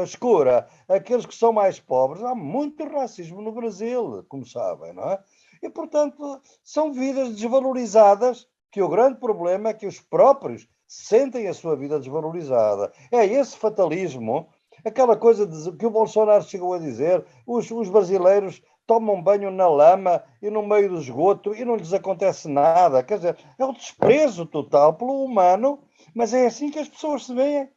escura, aqueles que são mais pobres. Há muito racismo no Brasil, como sabem, não é? E, portanto, são vidas desvalorizadas, que o grande problema é que os próprios sentem a sua vida desvalorizada. É esse fatalismo, aquela coisa que o Bolsonaro chegou a dizer, os brasileiros tomam banho na lama e no meio do esgoto e não lhes acontece nada. Quer dizer, é o desprezo total pelo humano, mas é assim que as pessoas se veem,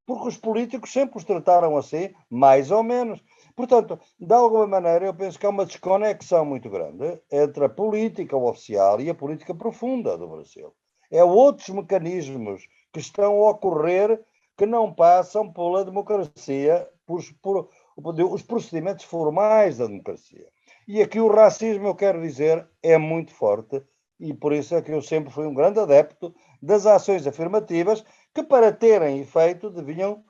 porque os políticos sempre os trataram assim, mais ou menos. Portanto, de alguma maneira, eu penso que há uma desconexão muito grande entre a política oficial e a política profunda do Brasil. É outros mecanismos que estão a ocorrer que não passam pela democracia, por os procedimentos formais da democracia. E aqui o racismo, eu quero dizer, é muito forte, e por isso é que eu sempre fui um grande adepto das ações afirmativas que, para terem efeito, deviam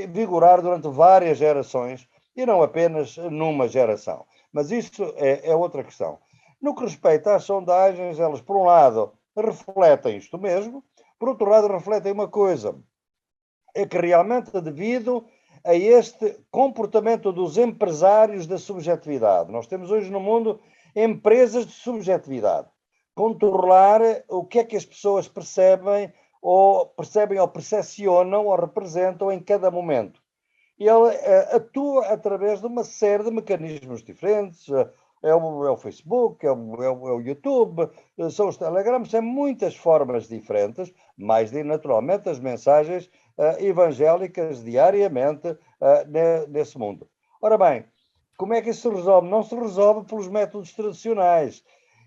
vigorar durante várias gerações e não apenas numa geração. Mas isso é outra questão. No que respeita às sondagens, elas, por um lado, refletem isto mesmo, por outro lado, refletem uma coisa, é que realmente, devido a este comportamento dos empresários da subjetividade, nós temos hoje no mundo empresas de subjetividade, controlar o que é que as pessoas percebem ou percepcionam ou representam em cada momento. Ele atua através de uma série de mecanismos diferentes, é o Facebook, é o YouTube, são os Telegrams, são muitas formas diferentes, mais naturalmente as mensagens evangélicas diariamente nesse mundo. Ora bem, como é que isso se resolve? Não se resolve pelos métodos tradicionais.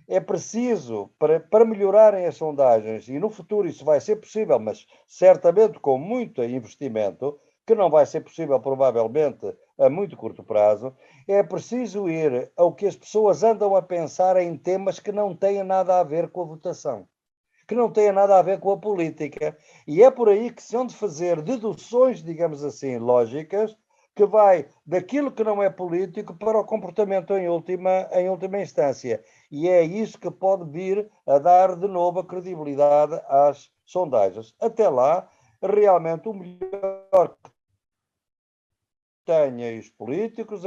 É preciso, para melhorarem as sondagens, e no futuro isso vai ser possível, mas certamente com muito investimento, que não vai ser possível provavelmente a muito curto prazo, é preciso ir ao que as pessoas andam a pensar em temas que não têm nada a ver com a votação, que não têm nada a ver com a política. E é por aí que se hão de fazer deduções, digamos assim, lógicas, que vai daquilo que não é político para o comportamento em última instância. E é isso que pode vir a dar de novo a credibilidade às sondagens. Até lá, realmente o melhor que têm os políticos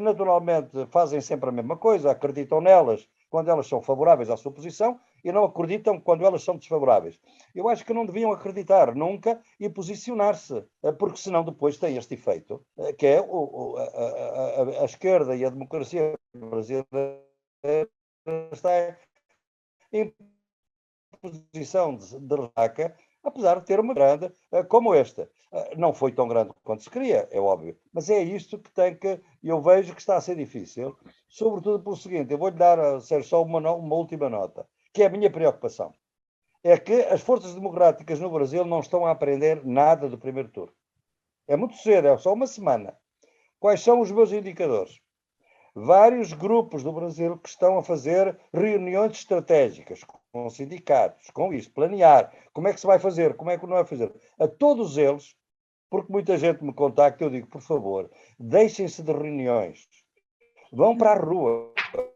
naturalmente, fazem sempre a mesma coisa, acreditam nelas quando elas são favoráveis à sua posição e não acreditam quando elas são desfavoráveis. Eu acho que não deviam acreditar nunca e posicionar-se, porque senão depois tem este efeito, que é a esquerda e a democracia brasileira está em posição de ressaca, apesar de ter uma grande como esta. Não foi tão grande quanto se queria, é óbvio, mas é isto que eu vejo que está a ser difícil, sobretudo pelo seguinte, eu vou-lhe dar, Sérgio, só uma última nota, que é a minha preocupação, é que as forças democráticas no Brasil não estão a aprender nada do primeiro turno. É muito cedo, é só uma semana. Quais são os meus indicadores? Vários grupos do Brasil que estão a fazer reuniões estratégicas com sindicatos, com isto, planear, como é que se vai fazer, como é que não vai fazer. A todos eles, porque muita gente me contacta, eu digo, por favor, deixem-se de reuniões, vão para a rua,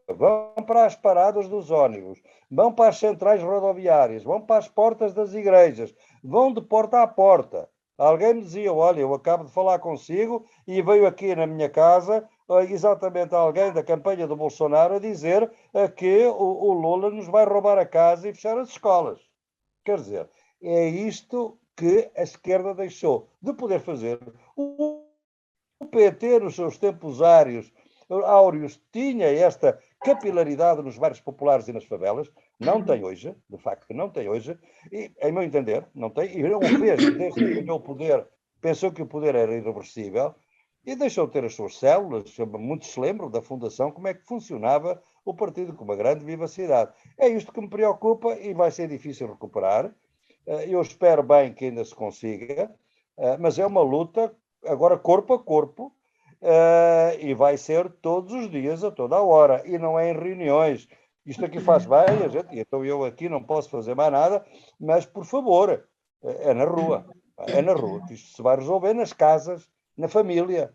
vão para as paradas dos ônibus, vão para as centrais rodoviárias, vão para as portas das igrejas, vão de porta a porta. Alguém me dizia, olha, eu acabo de falar consigo e veio aqui na minha casa exatamente alguém da campanha do Bolsonaro a dizer que o Lula nos vai roubar a casa e fechar as escolas. Quer dizer, é isto que a esquerda deixou de poder fazer. O PT, nos seus tempos áureos, tinha esta capilaridade nos bairros populares e nas favelas, não tem hoje, de facto não tem hoje, e, em meu entender, não tem, e não fez, desde que ganhou o poder, pensou que o poder era irreversível, e deixou de ter as suas células. Muitos se lembram da fundação, como é que funcionava o partido, com uma grande vivacidade. É isto que me preocupa e vai ser difícil recuperar. Eu espero bem que ainda se consiga, mas é uma luta, agora corpo a corpo, e vai ser todos os dias, a toda a hora, e não é em reuniões. Isto aqui faz bem, a gente, então eu aqui não posso fazer mais nada, mas, por favor, é na rua, que isto se vai resolver nas casas, na família,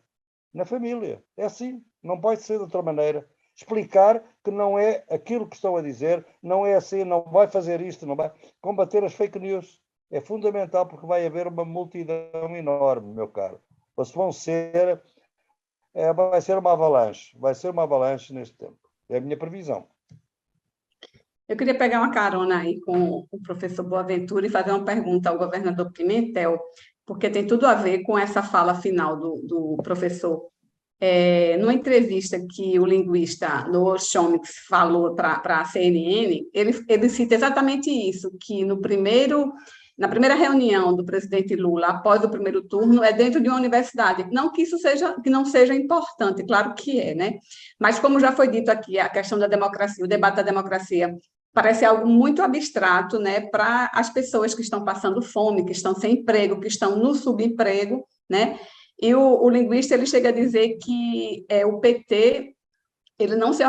é assim, não pode ser de outra maneira. Explicar que não é aquilo que estão a dizer, não é assim, não vai fazer isto, não vai combater as fake news. É fundamental, porque vai haver uma multidão enorme, meu caro. Vai ser uma avalanche neste tempo. É a minha previsão. Eu queria pegar uma carona aí com o professor Boaventura e fazer uma pergunta ao governador Pimentel, porque tem tudo a ver com essa fala final do professor. Numa entrevista que o linguista Noam Chomsky falou para a CNN, ele cita exatamente isso, que na primeira reunião do presidente Lula, após o primeiro turno, é dentro de uma universidade. Não que que não seja importante, claro que é, né? Mas, como já foi dito aqui, a questão da democracia, o debate da democracia, parece algo muito abstrato, né, para as pessoas que estão passando fome, que estão sem emprego, que estão no subemprego, né? E o linguista ele chega a dizer que o PT ele não se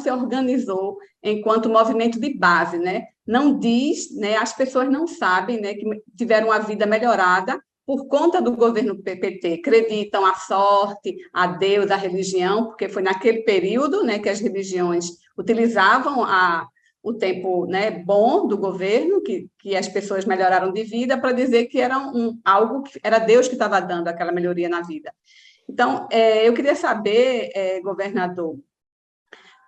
organizou enquanto movimento de base, né? Não diz, né? As pessoas não sabem, né, que tiveram uma vida melhorada por conta do governo PT. Acreditam à sorte, a Deus, à religião, porque foi naquele período, né, que as religiões utilizavam o tempo, né, bom do governo, que as pessoas melhoraram de vida, para dizer que era algo que era Deus que estava dando aquela melhoria na vida. Então, eu queria saber, governador,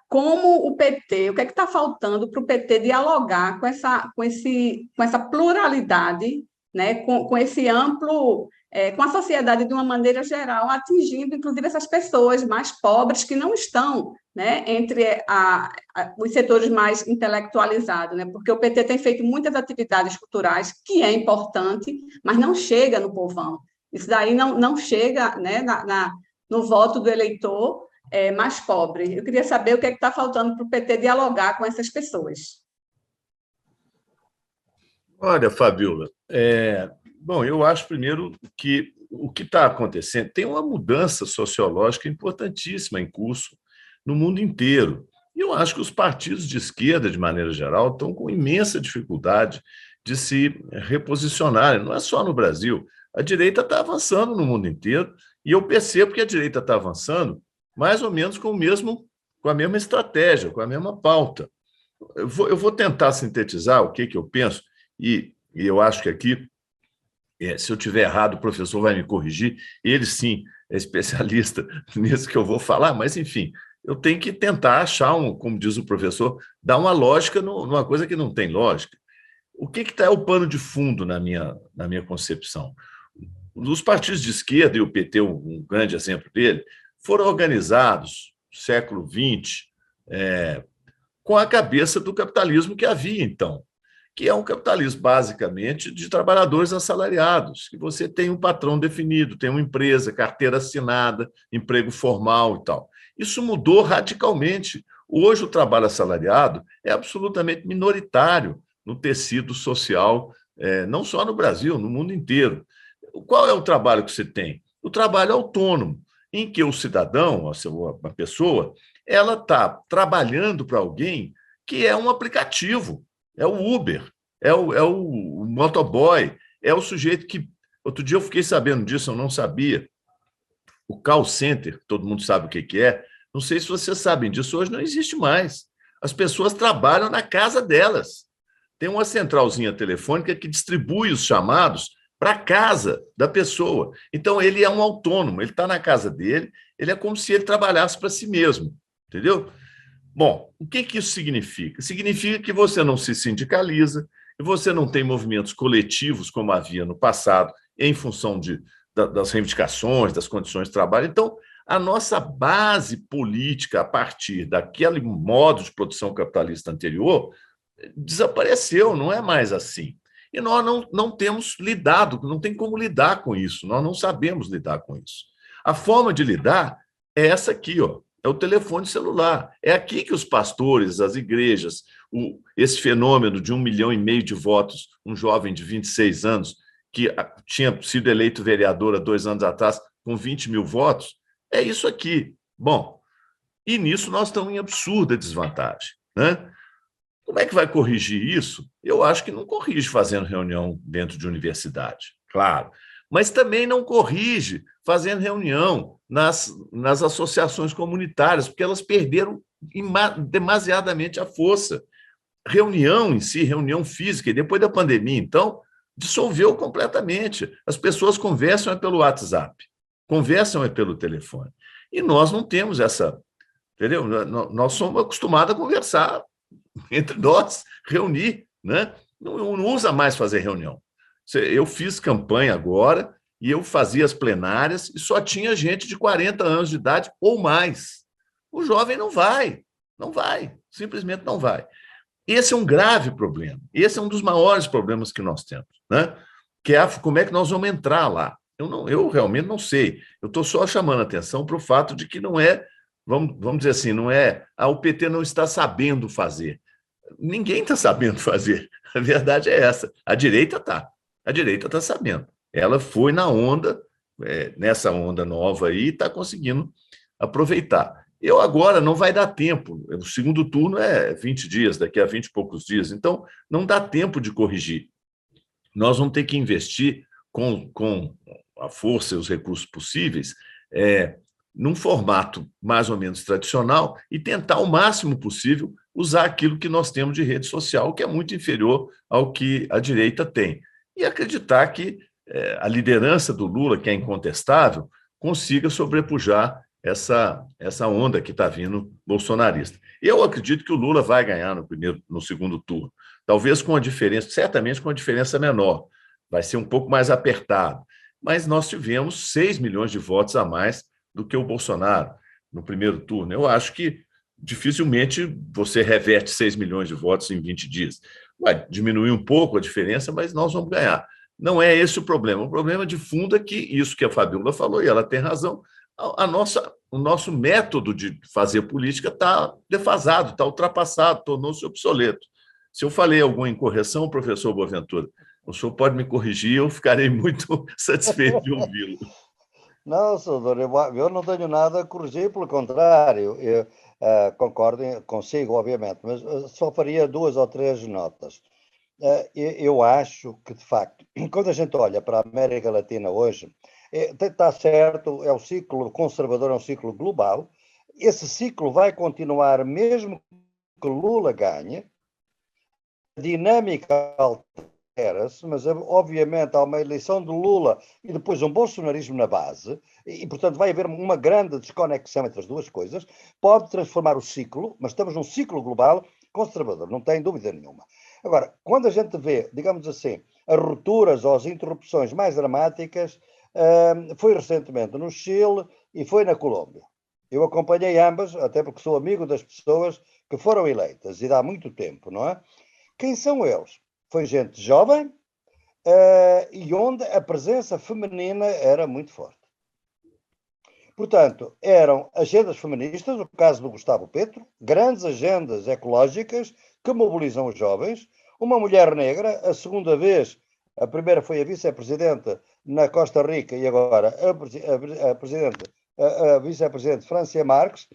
como o PT, o que é que está faltando para o PT dialogar com essa pluralidade, né, com esse amplo, com a sociedade de uma maneira geral, atingindo, inclusive, essas pessoas mais pobres que não estão, né, entre os setores mais intelectualizados, né, porque o PT tem feito muitas atividades culturais, que é importante, mas não chega no povão. Isso daí não chega, né, no voto do eleitor mais pobre. Eu queria saber o que é que está faltando para o PT dialogar com essas pessoas. Olha, Fabiola, bom, eu acho primeiro que o que está acontecendo tem uma mudança sociológica importantíssima em curso no mundo inteiro. E eu acho que os partidos de esquerda, de maneira geral, estão com imensa dificuldade de se reposicionarem. Não é só no Brasil. A direita está avançando no mundo inteiro e eu percebo que a direita está avançando mais ou menos com a mesma estratégia, com a mesma pauta. Eu vou tentar sintetizar o que eu penso, e eu acho que aqui, se eu tiver errado, o professor vai me corrigir. Ele, sim, é especialista nisso que eu vou falar, mas, enfim, eu tenho que tentar achar, como diz o professor, dar uma lógica numa coisa que não tem lógica. O que é o pano de fundo na minha concepção? Os partidos de esquerda, e o PT, um grande exemplo dele, foram organizados no século XX com a cabeça do capitalismo que havia então, que é um capitalismo basicamente de trabalhadores assalariados, que você tem um patrão definido, tem uma empresa, carteira assinada, emprego formal e tal. Isso mudou radicalmente. Hoje o trabalho assalariado é absolutamente minoritário no tecido social, não só no Brasil, no mundo inteiro. Qual é o trabalho que você tem? O trabalho autônomo, em que o cidadão, a pessoa, ela está trabalhando para alguém que é um aplicativo, é o Uber, é o motoboy, é o sujeito que... Outro dia eu fiquei sabendo disso, eu não sabia. O call center, todo mundo sabe o que é, não sei se vocês sabem disso, hoje não existe mais. As pessoas trabalham na casa delas. Tem uma centralzinha telefônica que distribui os chamados para a casa da pessoa. Então, ele é um autônomo, ele está na casa dele, ele é como se ele trabalhasse para si mesmo, entendeu? Bom, o que isso significa? Significa que você não se sindicaliza, que você não tem movimentos coletivos como havia no passado, em função das reivindicações, das condições de trabalho. Então, a nossa base política, a partir daquele modo de produção capitalista anterior, desapareceu, não é mais assim. E nós não temos lidado, não tem como lidar com isso, nós não sabemos lidar com isso. A forma de lidar é essa aqui, ó, é o telefone celular. É aqui que os pastores, as igrejas, esse fenômeno de 1,5 milhão de votos, um jovem de 26 anos, que tinha sido eleito vereador há 2 anos atrás, com 20 mil votos, é isso aqui. Bom, e nisso nós estamos em absurda desvantagem, né? Como é que vai corrigir isso? Eu acho que não corrige fazendo reunião dentro de universidade, claro. Mas também não corrige fazendo reunião nas associações comunitárias, porque elas perderam demasiadamente a força. Reunião em si, reunião física, e depois da pandemia, então, dissolveu completamente. As pessoas conversam pelo WhatsApp, conversam pelo telefone. E nós não temos essa... Entendeu? Nós somos acostumados a conversar entre nós, reunir, né? Não usa mais fazer reunião. Eu fiz campanha agora e eu fazia as plenárias e só tinha gente de 40 anos de idade ou mais. O jovem não vai, simplesmente não vai. Esse é um grave problema, esse é um dos maiores problemas que nós temos, né? Que é como é que nós vamos entrar lá. Eu realmente não sei, eu estou só chamando a atenção para o fato de que não é, vamos dizer assim, não é, o PT não está sabendo fazer. Ninguém está sabendo fazer, a verdade é essa. A direita está sabendo. Ela foi na onda, nessa onda nova aí, está conseguindo aproveitar. Eu agora não vai dar tempo, o segundo turno é 20 dias, daqui a 20 e poucos dias, então não dá tempo de corrigir. Nós vamos ter que investir com a força e os recursos possíveis num formato mais ou menos tradicional e tentar o máximo possível usar aquilo que nós temos de rede social, que é muito inferior ao que a direita tem. E acreditar que a liderança do Lula, que é incontestável, consiga sobrepujar essa onda que está vindo bolsonarista. Eu acredito que o Lula vai ganhar no segundo turno, talvez com a diferença, certamente com a diferença menor, vai ser um pouco mais apertado, mas nós tivemos 6 milhões de votos a mais do que o Bolsonaro no primeiro turno. Eu acho que dificilmente você reverte 6 milhões de votos em 20 dias. Vai diminuir um pouco a diferença, mas nós vamos ganhar. Não é esse o problema. O problema de fundo é que isso que a Fabíola falou, e ela tem razão, o nosso método de fazer política está defasado, está ultrapassado, tornou-se obsoleto. Se eu falei alguma incorreção, professor Boaventura, o senhor pode me corrigir, eu ficarei muito satisfeito de ouvi-lo. Não, senador, eu não tenho nada a corrigir, pelo contrário, eu concordo consigo, obviamente, mas só faria 2 ou 3 notas. Eu acho que, de facto, quando a gente olha para a América Latina hoje, está certo, é o ciclo conservador, é um ciclo global, esse ciclo vai continuar mesmo que Lula ganhe, a dinâmica espera-se, mas obviamente há uma eleição de Lula e depois um bolsonarismo na base, e portanto vai haver uma grande desconexão entre as duas coisas, pode transformar o ciclo, mas estamos num ciclo global conservador, não tem dúvida nenhuma. Agora, quando a gente vê, digamos assim, as rupturas ou as interrupções mais dramáticas, foi recentemente no Chile e foi na Colômbia. Eu acompanhei ambas, até porque sou amigo das pessoas que foram eleitas, e dá muito tempo, não é? Quem são eles? Foi gente jovem e onde a presença feminina era muito forte. Portanto, eram agendas feministas, no caso do Gustavo Petro, grandes agendas ecológicas que mobilizam os jovens, uma mulher negra, a segunda vez, a primeira foi a vice-presidente na Costa Rica e agora a vice-presidente Francia Marques.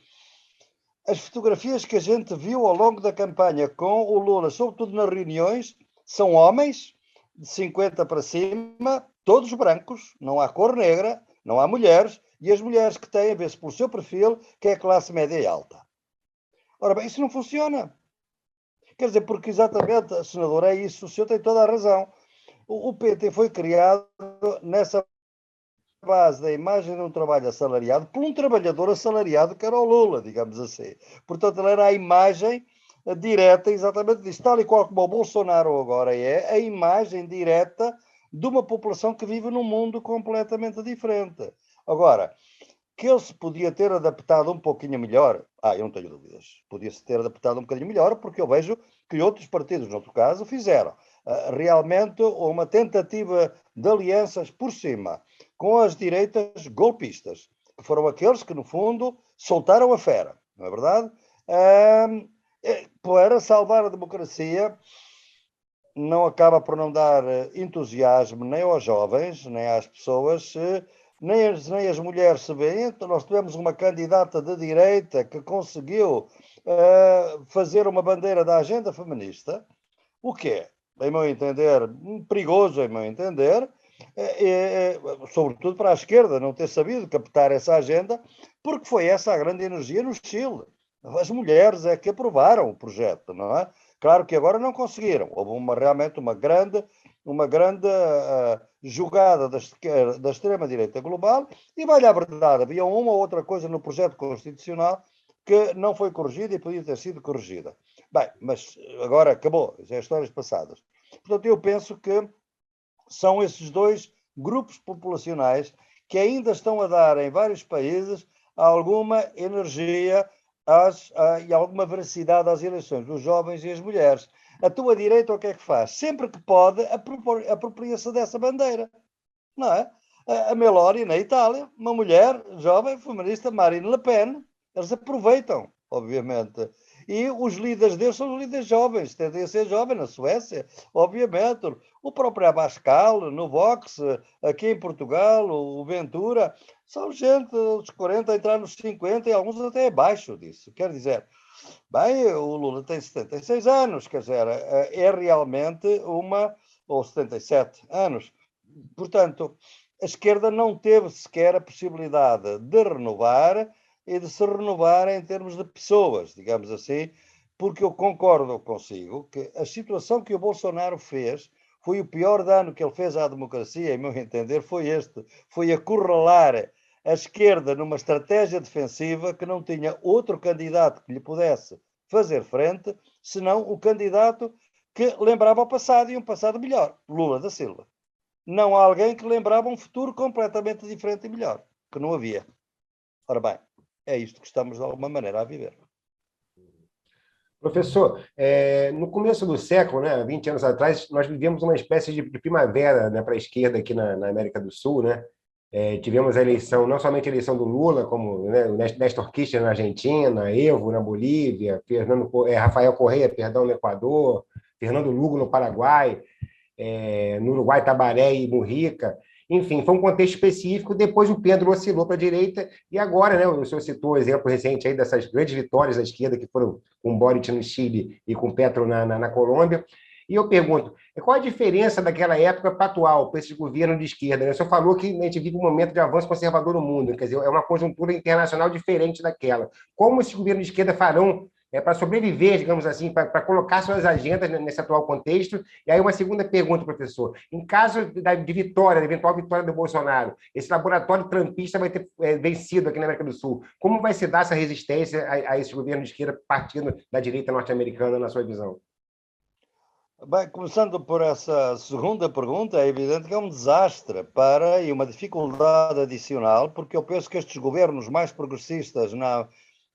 As fotografias que a gente viu ao longo da campanha com o Lula, sobretudo nas reuniões, são homens de 50 para cima, todos brancos, não há cor negra, não há mulheres, e as mulheres que têm, vê-se pelo seu perfil, que é a classe média e alta. Ora bem, isso não funciona. Quer dizer, porque exatamente, a senadora, é isso, o senhor tem toda a razão. O PT foi criado nessa base da imagem de um trabalho assalariado por um trabalhador assalariado que era o Lula, digamos assim. Portanto, ele era a imagem direta exatamente disso, tal e qual como o Bolsonaro agora é, a imagem direta de uma população que vive num mundo completamente diferente. Agora, que ele se podia ter adaptado um pouquinho melhor, eu não tenho dúvidas, podia-se ter adaptado um bocadinho melhor, porque eu vejo que outros partidos, no outro caso, fizeram realmente uma tentativa de alianças por cima, com as direitas golpistas, que foram aqueles que, no fundo, soltaram a fera, não é verdade? Para salvar a democracia, não acaba por não dar entusiasmo nem aos jovens, nem às pessoas, nem as mulheres se veem. Então, nós tivemos uma candidata de direita que conseguiu fazer uma bandeira da agenda feminista, o que é, em meu entender, perigoso, em meu entender, sobretudo para a esquerda, não ter sabido captar essa agenda, porque foi essa a grande energia no Chile. As mulheres é que aprovaram o projeto, não é? Claro que agora não conseguiram. Houve realmente uma grande jogada da extrema-direita global, e vale a verdade, havia uma ou outra coisa no projeto constitucional que não foi corrigida e podia ter sido corrigida. Bem, mas agora acabou, já é histórias passadas. Portanto, eu penso que são esses dois grupos populacionais que ainda estão a dar em vários países alguma energia e alguma veracidade às eleições, os jovens e as mulheres. A tua direita o que é que faz? Sempre que pode, apropria-se dessa bandeira. Não é? A Meloni, na Itália, uma mulher jovem, feminista, Marine Le Pen, eles aproveitam, obviamente. E os líderes deles são os líderes jovens, tendem a ser jovens na Suécia, obviamente. O próprio Abascal, no Vox, aqui em Portugal, o Ventura, são gente dos 40 a entrar nos 50 e alguns até abaixo disso. Quer dizer, bem, o Lula tem 76 anos, quer dizer, é realmente ou 77 anos. Portanto, a esquerda não teve sequer a possibilidade de renovar e de se renovar em termos de pessoas, digamos assim, porque eu concordo consigo que a situação que o Bolsonaro fez foi o pior dano que ele fez à democracia, em meu entender, foi acorralar a esquerda numa estratégia defensiva que não tinha outro candidato que lhe pudesse fazer frente, senão o candidato que lembrava o passado e um passado melhor, Lula da Silva. Não há alguém que lembrava um futuro completamente diferente e melhor, que não havia. Ora bem, é isto que estamos de alguma maneira a viver. Professor, no começo do século, 20 anos atrás, nós vivemos uma espécie de primavera, para a esquerda aqui na América do Sul, tivemos a eleição, não somente a eleição do Lula, como o Néstor Kirchner na Argentina, Evo na Bolívia, Rafael Correa, perdão, no Equador, Fernando Lugo no Paraguai, no Uruguai, Tabaré e Mujica. Enfim, foi um contexto específico. Depois o pêndulo oscilou para a direita e agora, o senhor citou o exemplo recente aí dessas grandes vitórias da esquerda que foram com Boric no Chile e com Petro na Colômbia. E eu pergunto, qual a diferença daquela época para a atual, para esse governo de esquerda? O senhor falou que a gente vive um momento de avanço conservador no mundo, quer dizer, é uma conjuntura internacional diferente daquela. Como esses governos de esquerda farão para sobreviver, digamos assim, para colocar suas agendas nesse atual contexto. E aí uma segunda pergunta, professor. Em caso de vitória, de eventual vitória do Bolsonaro, esse laboratório trampista vai ter vencido aqui na América do Sul. Como vai se dar essa resistência a esse governo de esquerda partindo da direita norte-americana, na sua visão? Bem, começando por essa segunda pergunta, é evidente que é um desastre e uma dificuldade adicional, porque eu penso que estes governos mais progressistas na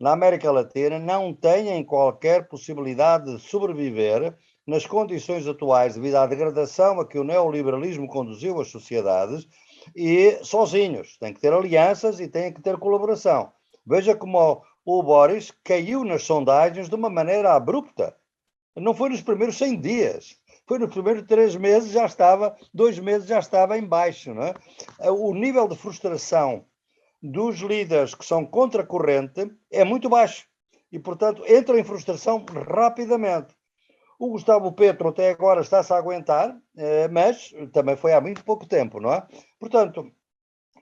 América Latina não têm qualquer possibilidade de sobreviver nas condições atuais, devido à degradação a que o neoliberalismo conduziu as sociedades, e sozinhos. Têm que ter alianças e têm que ter colaboração. Veja como o Boris caiu nas sondagens de uma maneira abrupta. Não foi nos primeiros 100 dias, foi nos primeiros 3 meses, 2 meses já estava em baixo. Não é? O nível de frustração dos líderes que são contra a corrente é muito baixo e, portanto, entram em frustração rapidamente. O Gustavo Petro até agora está-se a aguentar, mas também foi há muito pouco tempo, não é? Portanto,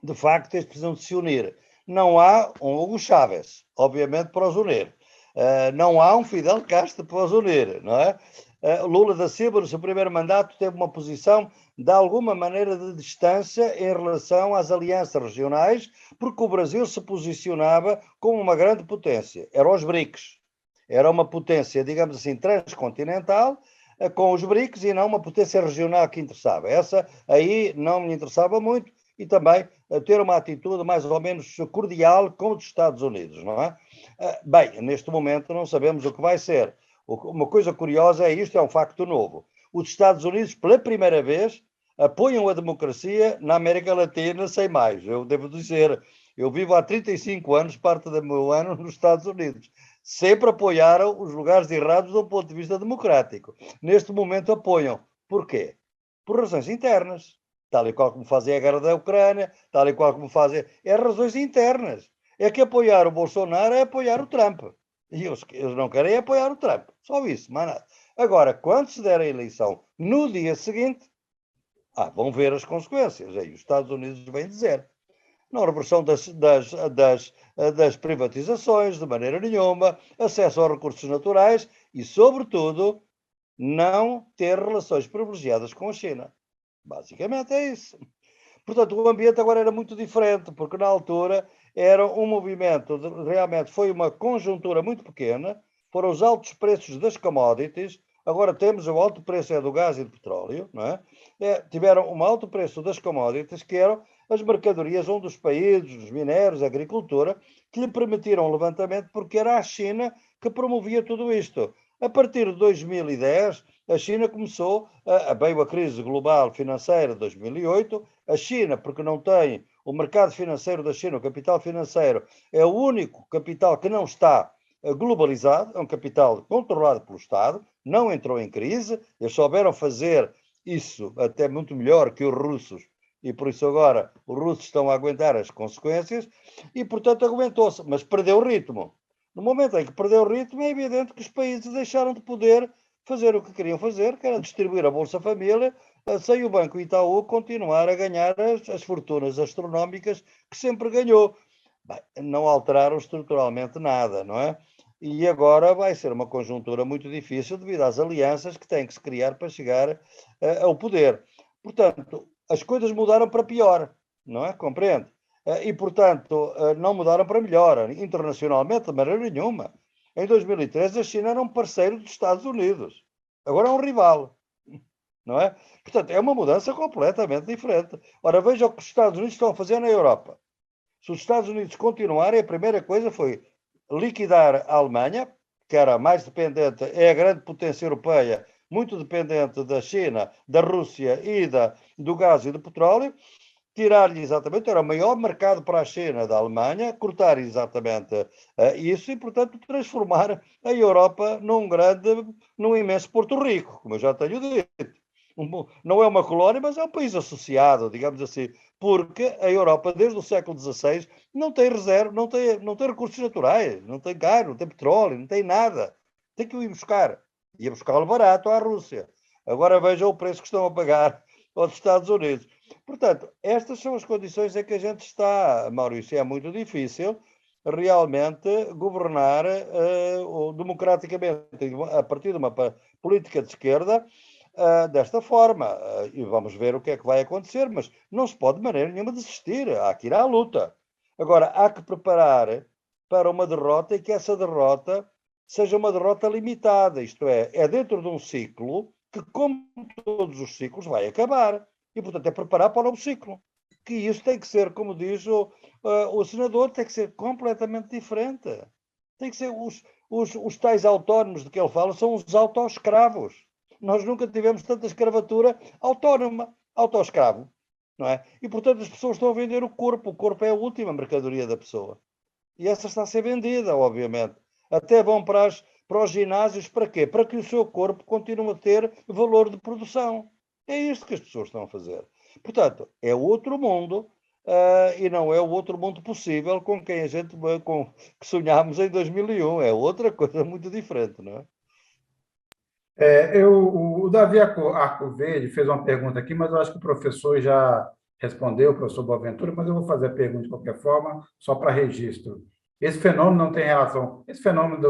de facto, eles precisam de se unir. Não há um Hugo Chávez, obviamente, para os unir. Não há um Fidel Castro para os unir, não é? Lula da Silva, no seu primeiro mandato, teve uma posição de alguma maneira de distância em relação às alianças regionais, porque o Brasil se posicionava como uma grande potência. Eram os BRICS. Era uma potência, digamos assim, transcontinental, com os BRICS, e não uma potência regional que interessava. Essa aí não me interessava muito, e também ter uma atitude mais ou menos cordial com os Estados Unidos, não é? Bem, neste momento não sabemos o que vai ser. Uma coisa curiosa é isto, é um facto novo. Os Estados Unidos, pela primeira vez, apoiam a democracia na América Latina sem mais. Eu devo dizer, eu vivo há 35 anos, parte do meu ano, nos Estados Unidos. Sempre apoiaram os lugares errados do ponto de vista democrático. Neste momento apoiam. Porquê? Por razões internas. Tal e qual como fazem a guerra da Ucrânia, tal e qual como fazem... É razões internas. É que apoiar o Bolsonaro é apoiar o Trump. E eles não querem apoiar o Trump. Só isso, mais nada. Agora, quando se der a eleição no dia seguinte, vão ver as consequências. Aí os Estados Unidos vêm dizer. Não reversão das privatizações, de maneira nenhuma, acesso aos recursos naturais e, sobretudo, não ter relações privilegiadas com a China. Basicamente é isso. Portanto, o ambiente agora era muito diferente, porque na altura era um movimento, realmente foi uma conjuntura muito pequena, foram os altos preços das commodities, agora temos o alto preço do gás e do petróleo, não é? Tiveram um alto preço das commodities, que eram as mercadorias onde os países, os minérios, a agricultura, que lhe permitiram o levantamento, porque era a China que promovia tudo isto. A partir de 2010, a China começou, veio a crise global financeira de 2008, a China, porque não tem o mercado financeiro da China, o capital financeiro, é o único capital que não está globalizado, é um capital controlado pelo Estado, não entrou em crise, eles souberam fazer isso até muito melhor que os russos, e por isso agora os russos estão a aguentar as consequências, e portanto aguentou-se, mas perdeu o ritmo. No momento em que perdeu o ritmo, é evidente que os países deixaram de poder fazer o que queriam fazer, que era distribuir a Bolsa Família, sem o Banco Itaú continuar a ganhar as fortunas astronómicas que sempre ganhou. Bem, não alteraram estruturalmente nada, não é? E agora vai ser uma conjuntura muito difícil devido às alianças que têm que se criar para chegar ao poder. Portanto, as coisas mudaram para pior, não é? Compreende? E, portanto, não mudaram para melhor, internacionalmente, de maneira nenhuma. Em 2013, a China era um parceiro dos Estados Unidos. Agora é um rival, não é? Portanto, é uma mudança completamente diferente. Ora, veja o que os Estados Unidos estão a fazer na Europa. Se os Estados Unidos continuarem, a primeira coisa foi liquidar a Alemanha, que era a mais dependente, é a grande potência europeia, muito dependente da China, da Rússia e do gás e do petróleo, tirar-lhe exatamente, era o maior mercado para a China da Alemanha, cortar exatamente isso e, portanto, transformar a Europa num imenso Porto Rico, como eu já tenho dito. Não é uma colónia, mas é um país associado, digamos assim, porque a Europa, desde o século XVI, não tem reserva, não tem recursos naturais, não tem gás, não tem petróleo, não tem nada. Tem que ir buscar. Ia buscá-lo barato à Rússia. Agora vejam o preço que estão a pagar aos Estados Unidos. Portanto, estas são as condições em que a gente está, Maurício. É muito difícil realmente governar democraticamente, a partir de uma política de esquerda, desta forma. E vamos ver o que é que vai acontecer, mas não se pode de maneira nenhuma desistir, há que ir à luta. Agora, há que preparar para uma derrota e que essa derrota seja uma derrota limitada, isto é dentro de um ciclo que, como todos os ciclos, vai acabar. E, portanto, é preparar para o novo ciclo. Que isso tem que ser, como diz o senador, tem que ser completamente diferente. Tem que ser os tais autónomos de que ele fala, são os autoescravos. Nós nunca tivemos tanta escravatura autónoma, autoescravo, não é? E, portanto, as pessoas estão a vender o corpo é a última mercadoria da pessoa. E essa está a ser vendida, obviamente. Até vão para os ginásios, para quê? Para que o seu corpo continue a ter valor de produção. É isto que as pessoas estão a fazer. Portanto, é outro mundo, e não é o outro mundo possível com quem a gente que sonhámos em 2001. É outra coisa muito diferente, não é? O Davi Arcoverde fez uma pergunta aqui, mas eu acho que o professor já respondeu, o professor Boaventura, mas eu vou fazer a pergunta de qualquer forma, só para registro. Esse fenômeno não tem relação, esse fenômeno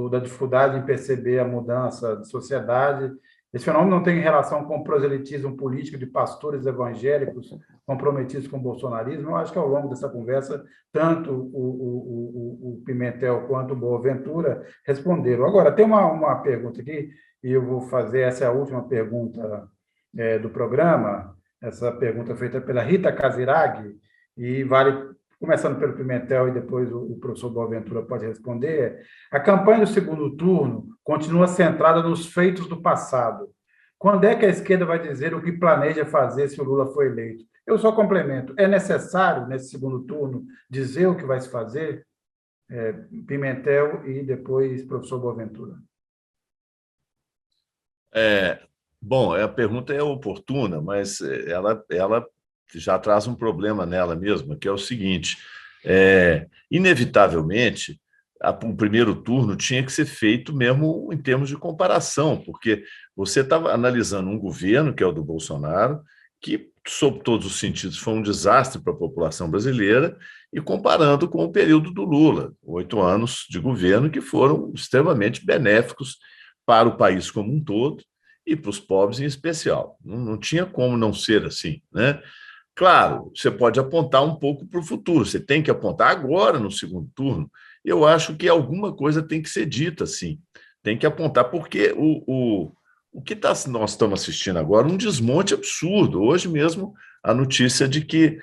da dificuldade em perceber a mudança de sociedade, esse fenômeno não tem relação com o proselitismo político de pastores evangélicos comprometidos com o bolsonarismo. Eu acho que ao longo dessa conversa, tanto o Pimentel quanto o Boaventura responderam. Agora, tem uma pergunta aqui, e eu vou fazer, essa é a última pergunta do programa, essa pergunta feita pela Rita Casiraghi, e vale, começando pelo Pimentel e depois o professor Boaventura pode responder. A campanha do segundo turno continua centrada nos feitos do passado. Quando é que a esquerda vai dizer o que planeja fazer se o Lula for eleito? Eu só complemento. É necessário, nesse segundo turno, dizer o que vai se fazer? Pimentel e depois professor Boaventura. Bom, a pergunta é oportuna, mas ela já traz um problema nela mesma, que é o seguinte: inevitavelmente, o primeiro turno tinha que ser feito mesmo em termos de comparação, porque você estava analisando um governo, que é o do Bolsonaro, que, sob todos os sentidos, foi um desastre para a população brasileira, e comparando com o período do Lula, 8 anos de governo que foram extremamente benéficos para o país como um todo e para os pobres em especial. Não tinha como não ser assim, né? Claro, você pode apontar um pouco para o futuro, você tem que apontar agora no segundo turno. Eu acho que alguma coisa tem que ser dita, sim. Tem que apontar, porque o que nós estamos assistindo agora é um desmonte absurdo. Hoje mesmo, a notícia de que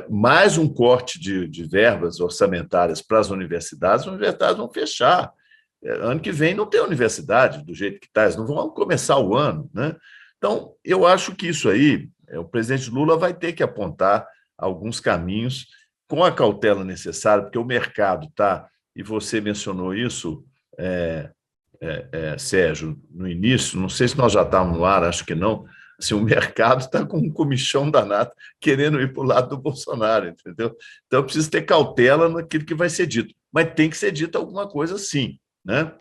mais um corte de verbas orçamentárias para as universidades vão fechar. Ano que vem não tem universidade do jeito que está, eles não vão começar o ano, né? Então, eu acho que isso aí, o presidente Lula vai ter que apontar alguns caminhos com a cautela necessária, porque o mercado está, e você mencionou isso, Sérgio, no início, não sei se nós já estávamos no ar, acho que não, assim, o mercado está com um comichão danado querendo ir para o lado do Bolsonaro, entendeu? Então, precisa ter cautela naquilo que vai ser dito, mas tem que ser dito alguma coisa sim, né?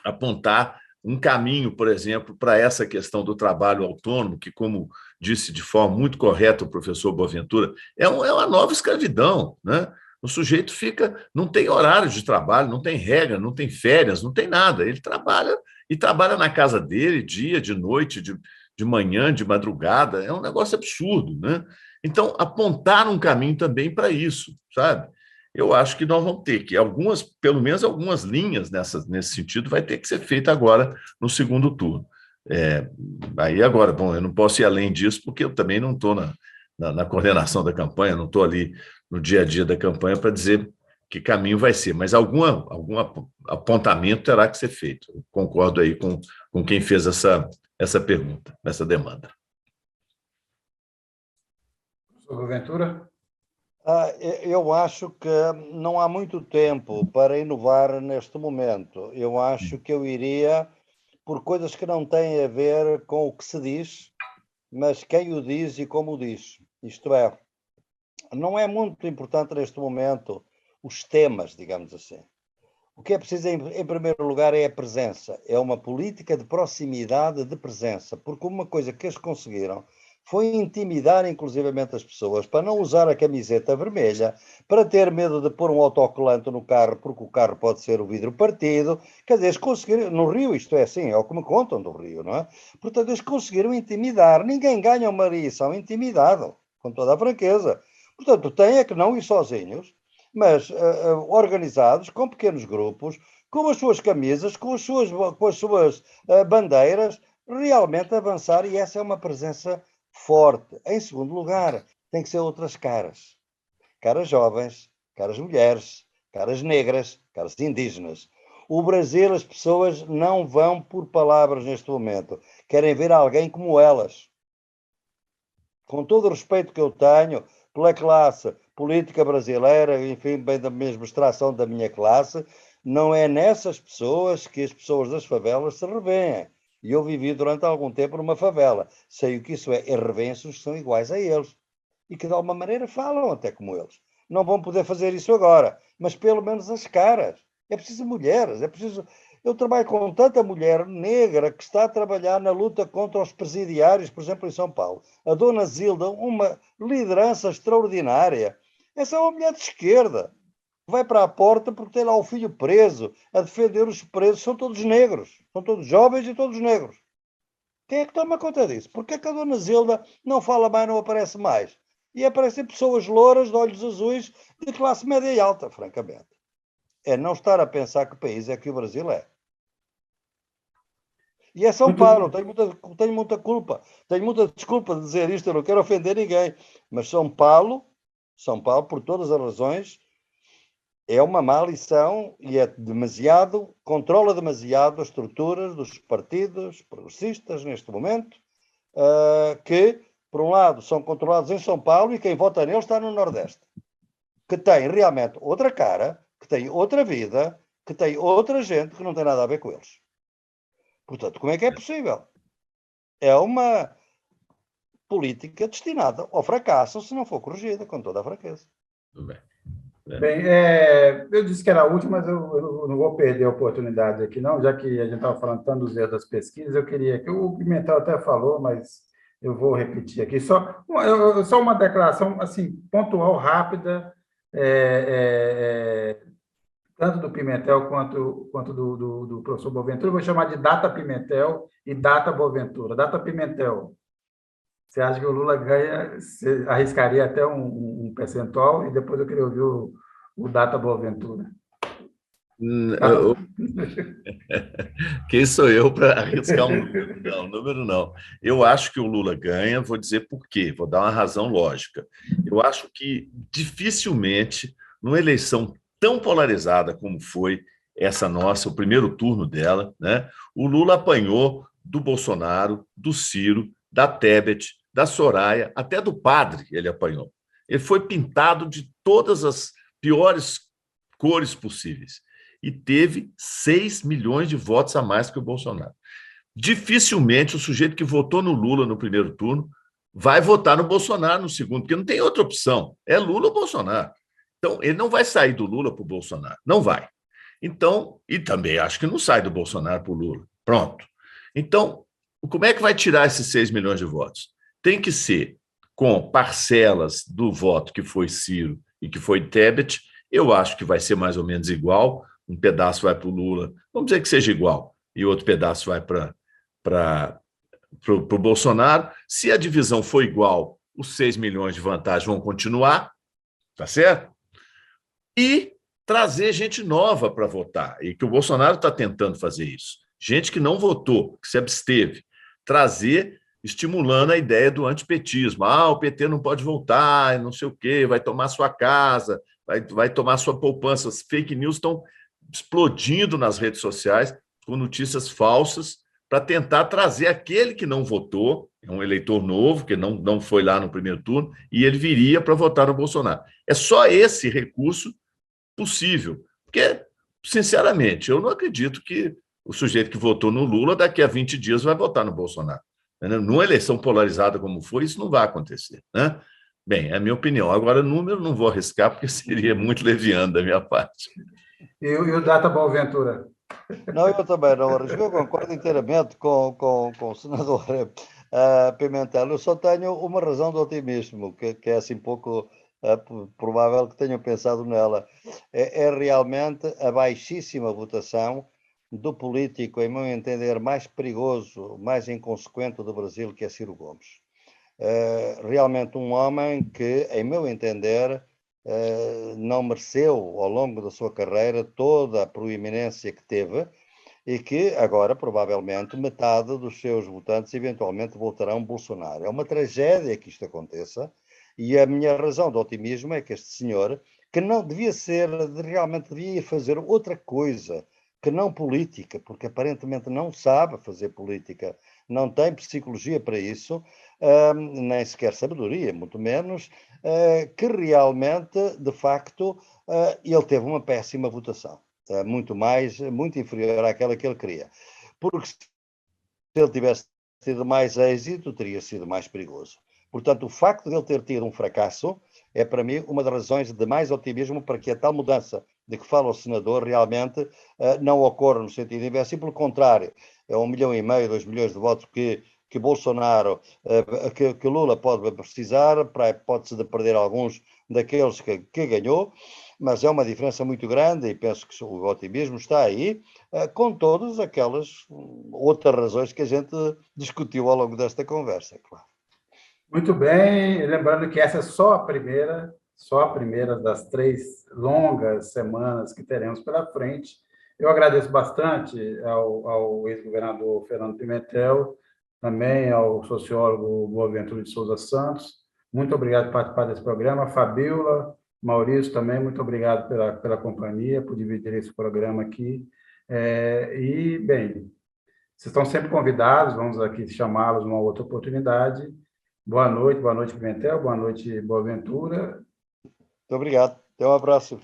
Apontar um caminho, por exemplo, para essa questão do trabalho autônomo, que, como disse de forma muito correta o professor Boaventura, é uma nova escravidão, né? O sujeito não tem horário de trabalho, não tem regra, não tem férias, não tem nada. Ele trabalha e trabalha na casa dele, dia, de noite, de manhã, de madrugada. É um negócio absurdo, né? Então, apontar um caminho também para isso, sabe? Eu acho que nós vamos ter que, pelo menos algumas linhas nesse sentido, vai ter que ser feita agora no segundo turno. Aí agora, bom, eu não posso ir além disso, porque eu também não estou na coordenação da campanha, não estou ali no dia a dia da campanha para dizer que caminho vai ser, mas algum apontamento terá que ser feito. Eu concordo aí com quem fez essa pergunta, essa demanda. Professor Boaventura? Eu acho que não há muito tempo para inovar neste momento. Eu acho que eu iria por coisas que não têm a ver com o que se diz, mas quem o diz e como o diz. Isto é, não é muito importante neste momento os temas, digamos assim. O que é preciso, em primeiro lugar, é a presença. É uma política de proximidade, de presença, porque uma coisa que eles conseguiram foi intimidar inclusivamente as pessoas para não usar a camiseta vermelha, para ter medo de pôr um autocolante no carro, porque o carro pode ser o vidro partido. Quer dizer, eles conseguiram, no Rio isto é assim, é o que me contam do Rio, não é? Portanto, eles conseguiram intimidar. Ninguém ganha uma eleição intimidado, com toda a franqueza. Portanto, tem é que não ir sozinhos, mas organizados, com pequenos grupos, com as suas camisas, com as suas bandeiras, realmente avançar, e essa é uma presença forte. Em segundo lugar, tem que ser outras caras. Caras jovens, caras mulheres, caras negras, caras indígenas. O Brasil, as pessoas não vão por palavras neste momento. Querem ver alguém como elas. Com todo o respeito que eu tenho pela classe política brasileira, enfim, bem da mesma extração da minha classe, não é nessas pessoas que as pessoas das favelas se revêem. E eu vivi durante algum tempo numa favela. Sei o que isso é. E revêem-se os que são iguais a eles. E que de alguma maneira falam até como eles. Não vão poder fazer isso agora, mas pelo menos as caras. É preciso mulheres, é preciso... Eu trabalho com tanta mulher negra que está a trabalhar na luta contra os presidiários, por exemplo, em São Paulo. A dona Zilda, uma liderança extraordinária. Essa é uma mulher de esquerda. Vai para a porta porque tem lá o filho preso, a defender os presos. São todos negros, são todos jovens e todos negros. Quem é que toma conta disso? Porque é que a dona Zilda não fala mais, não aparece mais? E aparecem pessoas louras, de olhos azuis, de classe média e alta, francamente. É não estar a pensar que país é que o Brasil é. E é São Paulo, tenho muita culpa, tenho muita desculpa de dizer isto, eu não quero ofender ninguém, mas São Paulo, por todas as razões, é uma má lição e controla demasiado as estruturas dos partidos progressistas neste momento, que, por um lado, são controlados em São Paulo e quem vota neles está no Nordeste, que tem realmente outra cara, que tem outra vida, que tem outra gente que não tem nada a ver com eles. Portanto, como é que é possível? É uma política destinada ao fracasso se não for corrigida, com toda a franqueza. Tudo bem. Bem, eu disse que era a última, mas eu não vou perder a oportunidade aqui, não, já que a gente estava falando tanto dos erros das pesquisas, eu queria que o Pimentel até falou, mas eu vou repetir aqui. Só uma declaração assim, pontual, rápida, tanto do Pimentel quanto do professor Boaventura. Eu vou chamar de data Pimentel e data Boaventura. Data Pimentel. Você acha que o Lula ganha? Você arriscaria até um percentual? E depois eu queria ouvir o data Boaventura. Quem sou eu para arriscar um número? Não, número não. Eu acho que o Lula ganha, vou dizer por quê, vou dar uma razão lógica. Eu acho que dificilmente, numa eleição tão polarizada como foi essa nossa, o primeiro turno dela, né, o Lula apanhou do Bolsonaro, do Ciro, da Tebet, da Soraya, até do padre ele apanhou. Ele foi pintado de todas as piores cores possíveis e teve 6 milhões de votos a mais que o Bolsonaro. Dificilmente o sujeito que votou no Lula no primeiro turno vai votar no Bolsonaro no segundo, porque não tem outra opção. É Lula ou Bolsonaro. Então, ele não vai sair do Lula para o Bolsonaro. Não vai. Então, e também acho que não sai do Bolsonaro para o Lula. Pronto. Então, como é que vai tirar esses 6 milhões de votos? Tem que ser com parcelas do voto que foi Ciro e que foi Tebet. Eu acho que vai ser mais ou menos igual. Um pedaço vai para o Lula, vamos dizer que seja igual, e outro pedaço vai para o Bolsonaro. Se a divisão for igual, os 6 milhões de vantagem vão continuar, tá certo? E trazer gente nova para votar, e que o Bolsonaro está tentando fazer isso. Gente que não votou, que se absteve. Trazer, estimulando a ideia do antipetismo. O PT não pode voltar, não sei o quê, vai tomar sua casa, vai tomar sua poupança. As fake news estão explodindo nas redes sociais com notícias falsas para tentar trazer aquele que não votou, é um eleitor novo, que não foi lá no primeiro turno, e ele viria para votar no Bolsonaro. É só esse recurso possível, porque, sinceramente, eu não acredito que o sujeito que votou no Lula daqui a 20 dias vai votar no Bolsonaro. Numa eleição polarizada como foi, isso não vai acontecer, né? Bem, é a minha opinião. Agora, número não vou arriscar, porque seria muito leviano da minha parte. E o data Boaventura? Não, eu também não arrisco. Eu concordo inteiramente com o senador Pimentel, eu só tenho uma razão de otimismo, que é assim pouco provável que tenham pensado nela. É realmente a baixíssima votação do político, em meu entender, mais perigoso, mais inconsequente do Brasil, que é Ciro Gomes. Realmente um homem que, em meu entender, não mereceu, ao longo da sua carreira, toda a proeminência que teve, e que agora, provavelmente, metade dos seus votantes eventualmente votarão Bolsonaro. É uma tragédia que isto aconteça, e a minha razão de otimismo é que este senhor, que não devia ser, realmente devia fazer outra coisa, que não política, porque aparentemente não sabe fazer política, não tem psicologia para isso, nem sequer sabedoria, muito menos, que realmente, de facto, ele teve uma péssima votação. Muito inferior àquela que ele queria. Porque se ele tivesse tido mais êxito, teria sido mais perigoso. Portanto, o facto de ele ter tido um fracasso é, para mim, uma das razões de mais otimismo para que a tal mudança de que fala o senador realmente não ocorra no sentido inverso, e pelo contrário, é 1,5 milhão, 2 milhões de votos que Bolsonaro, que Lula pode precisar, para a hipótese de perder alguns daqueles que ganhou, mas é uma diferença muito grande e penso que o otimismo está aí, com todas aquelas outras razões que a gente discutiu ao longo desta conversa, claro. Muito bem, lembrando que essa é só a primeira das 3 longas semanas que teremos pela frente. Eu agradeço bastante ao ex-governador Fernando Pimentel, também ao sociólogo Boaventura de Souza Santos. Muito obrigado por participar desse programa. Fabíola, Maurício também, muito obrigado pela companhia, por dividir esse programa aqui. Bem, vocês estão sempre convidados, vamos aqui chamá-los numa outra oportunidade. Boa noite, Pimentel, boa noite, Boaventura. Muito obrigado, até uma próxima.